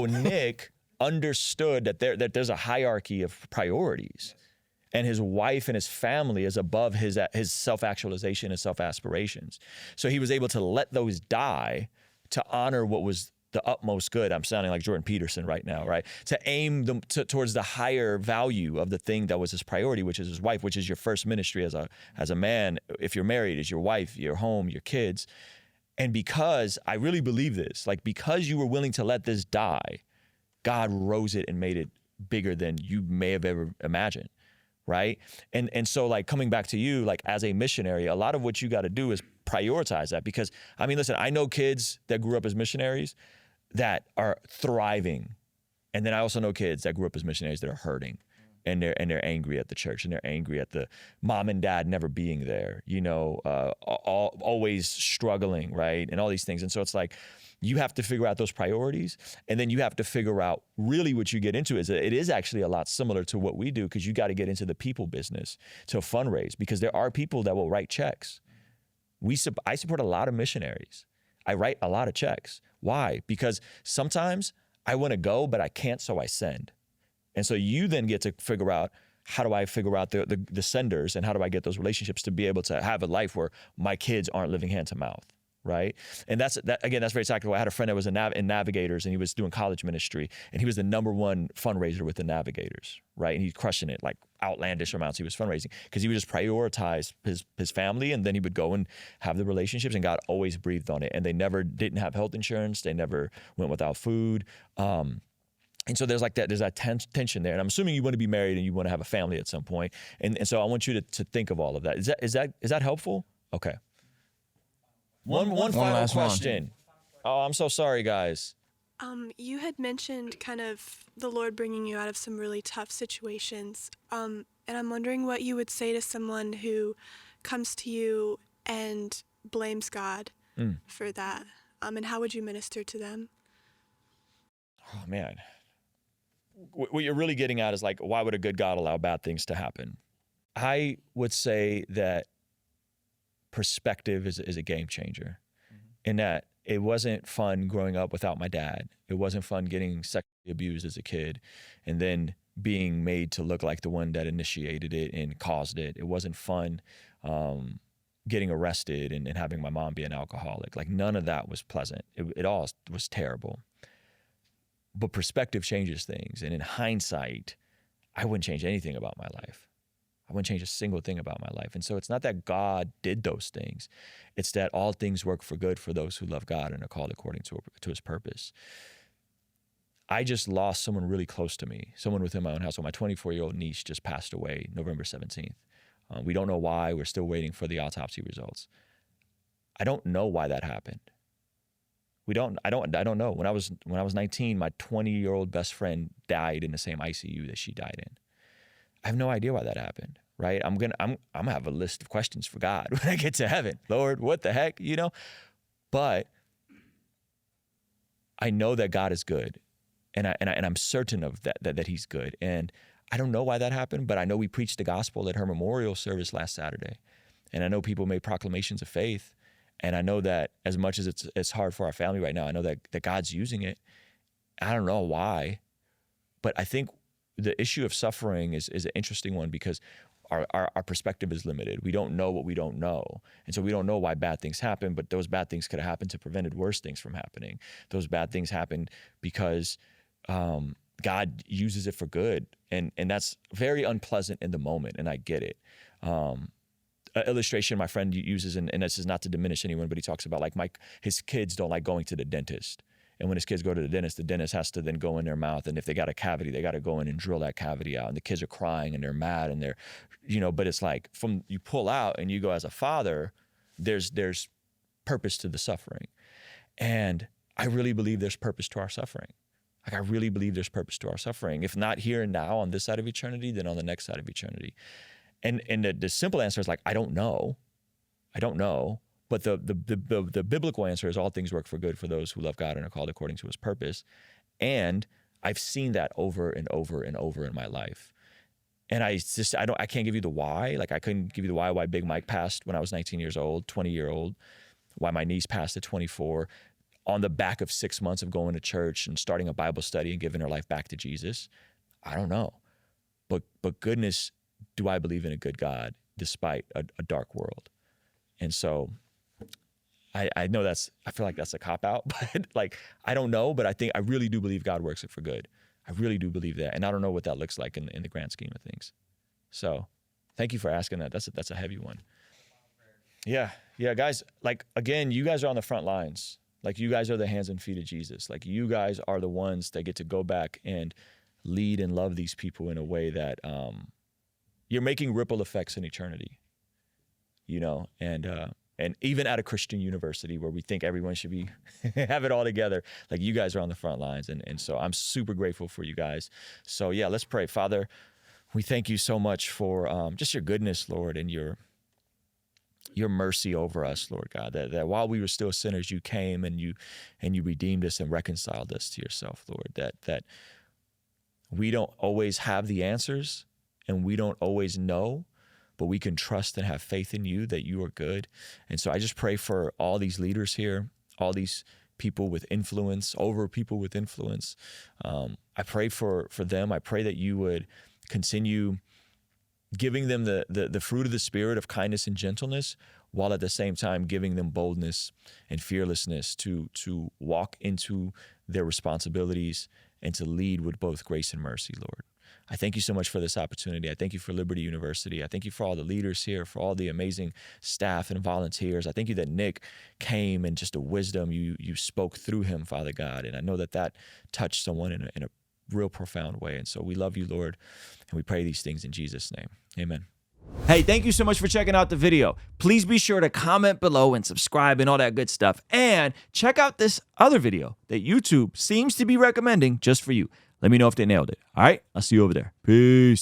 Speaker 4: Nick understood that there's a hierarchy of priorities, and his wife and his family is above his self-actualization and self-aspirations. So he was able to let those die to honor what was the utmost good. I'm sounding like Jordan Peterson right now, right? To aim them towards the higher value of the thing that was his priority, which is his wife, which is your first ministry as a man. If you're married, is your wife, your home, your kids. And because I really believe this, like because you were willing to let this die, God rose it and made it bigger than you may have ever imagined, right? And so like coming back to you, like as a missionary, a lot of what you got to do is prioritize that, because I mean, listen, I know kids that grew up as missionaries that are thriving. And then I also know kids that grew up as missionaries that are hurting, and they're angry at the church, and they're angry at the mom and dad never being there, you know, always struggling, right? And all these things. And so it's like, you have to figure out those priorities, and then you have to figure out really what you get into is it is actually a lot similar to what we do, because you got to get into the people business to fundraise, because there are people that will write checks. I support a lot of missionaries. I write a lot of checks. Why? Because sometimes I want to go, but I can't, so I send. And so you then get to figure out, how do I figure out the senders, and how do I get those relationships to be able to have a life where my kids aren't living hand to mouth, right? And that's very tactical. I had a friend that was in Navigators, and he was doing college ministry, and he was the #1 fundraiser with the Navigators, right? And he's crushing it, like outlandish amounts he was fundraising, because he would just prioritize his family, and then he would go and have the relationships, and God always breathed on it. And they never didn't have health insurance. They never went without food. And so there's that tension there. And I'm assuming you want to be married and you want to have a family at some point. And so I want you to think of all of that. Is that helpful? Okay. One final question. Oh, I'm so sorry, guys.
Speaker 5: You had mentioned kind of the Lord bringing you out of some really tough situations. And I'm wondering what you would say to someone who comes to you and blames God for that. And how would you minister to them?
Speaker 4: Oh, man. What you're really getting at is like, why would a good God allow bad things to happen? I would say that perspective is a game changer, in that it wasn't fun growing up without my dad. It wasn't fun getting sexually abused as a kid and then being made to look like the one that initiated it and caused it. It wasn't fun getting arrested and having my mom be an alcoholic. Like, none of that was pleasant. It all was terrible. But perspective changes things. And in hindsight, I wouldn't change anything about my life. I wouldn't change a single thing about my life. And so it's not that God did those things. It's that all things work for good for those who love God and are called according to his purpose. I just lost someone really close to me, someone within my own household. My 24-year-old niece just passed away November 17th. We don't know why. We're still waiting for the autopsy results. I don't know why that happened. I don't know. When I was 19, my 20-year-old best friend died in the same ICU that she died in. I have no idea why that happened, right? I'm gonna have a list of questions for God when I get to heaven. Lord, what the heck, you know? But I know that God is good, and I'm certain of that He's good. And I don't know why that happened, but I know we preached the gospel at her memorial service last Saturday, and I know people made proclamations of faith. And I know that as much as it's hard for our family right now, I know that God's using it. I don't know why, but I think the issue of suffering is an interesting one because our perspective is limited. We don't know what we don't know. And so we don't know why bad things happen, but those bad things could have happened to prevented worse things from happening. Those bad things happened because God uses it for good. And that's very unpleasant in the moment, and I get it. An illustration my friend uses, and this is not to diminish anyone, but he talks about like his kids don't like going to the dentist. And when his kids go to the dentist has to then go in their mouth. And if they got a cavity, they got to go in and drill that cavity out. And the kids are crying and they're mad and they're, but it's like from you pull out and you go as a father, there's purpose to the suffering. And I really believe there's purpose to our suffering. Like, I really believe there's purpose to our suffering. If not here and now on this side of eternity, then on the next side of eternity. And the simple answer is like, I don't know. But the biblical answer is all things work for good for those who love God and are called according to His purpose. And I've seen that over and over and over in my life. And I can't give you the why. Like, I couldn't give you the why Big Mike passed when I was 19 years old, 20-year-old, why my niece passed at 24, on the back of 6 months of going to church and starting a Bible study and giving her life back to Jesus. I don't know. But goodness, do I believe in a good God despite a dark world? And so I know I feel like that's a cop-out, but like, I don't know, but I really do believe God works it for good. I really do believe that. And I don't know what that looks like in the grand scheme of things. So thank you for asking that. That's a heavy one. Yeah, guys, like, again, you guys are on the front lines. Like, you guys are the hands and feet of Jesus. Like, you guys are the ones that get to go back and lead and love these people in a way that you're making ripple effects in eternity, and even at a Christian university where we think everyone should be have it all together, like, you guys are on the front lines. And so I'm super grateful for you guys. So yeah, let's pray. Father, we thank you so much for just your goodness, Lord, and your mercy over us, Lord God, that while we were still sinners, you came and you redeemed us and reconciled us to yourself, Lord, that we don't always have the answers and we don't always know, but we can trust and have faith in you that you are good. And so I just pray for all these leaders here, all these people with influence, over people with influence. I pray for them. I pray that you would continue giving them the fruit of the Spirit of kindness and gentleness, while at the same time giving them boldness and fearlessness to walk into their responsibilities and to lead with both grace and mercy, Lord. I thank you so much for this opportunity. I thank you for Liberty University. I thank you for all the leaders here, for all the amazing staff and volunteers. I thank you that Nick came and just the wisdom you spoke through him, Father God. And I know that touched someone in a real profound way. And so we love you, Lord, and we pray these things in Jesus' name. Amen.
Speaker 8: Hey, thank you so much for checking out the video. Please be sure to comment below and subscribe and all that good stuff. And check out this other video that YouTube seems to be recommending just for you. Let me know if they nailed it. All right, I'll see you over there. Peace.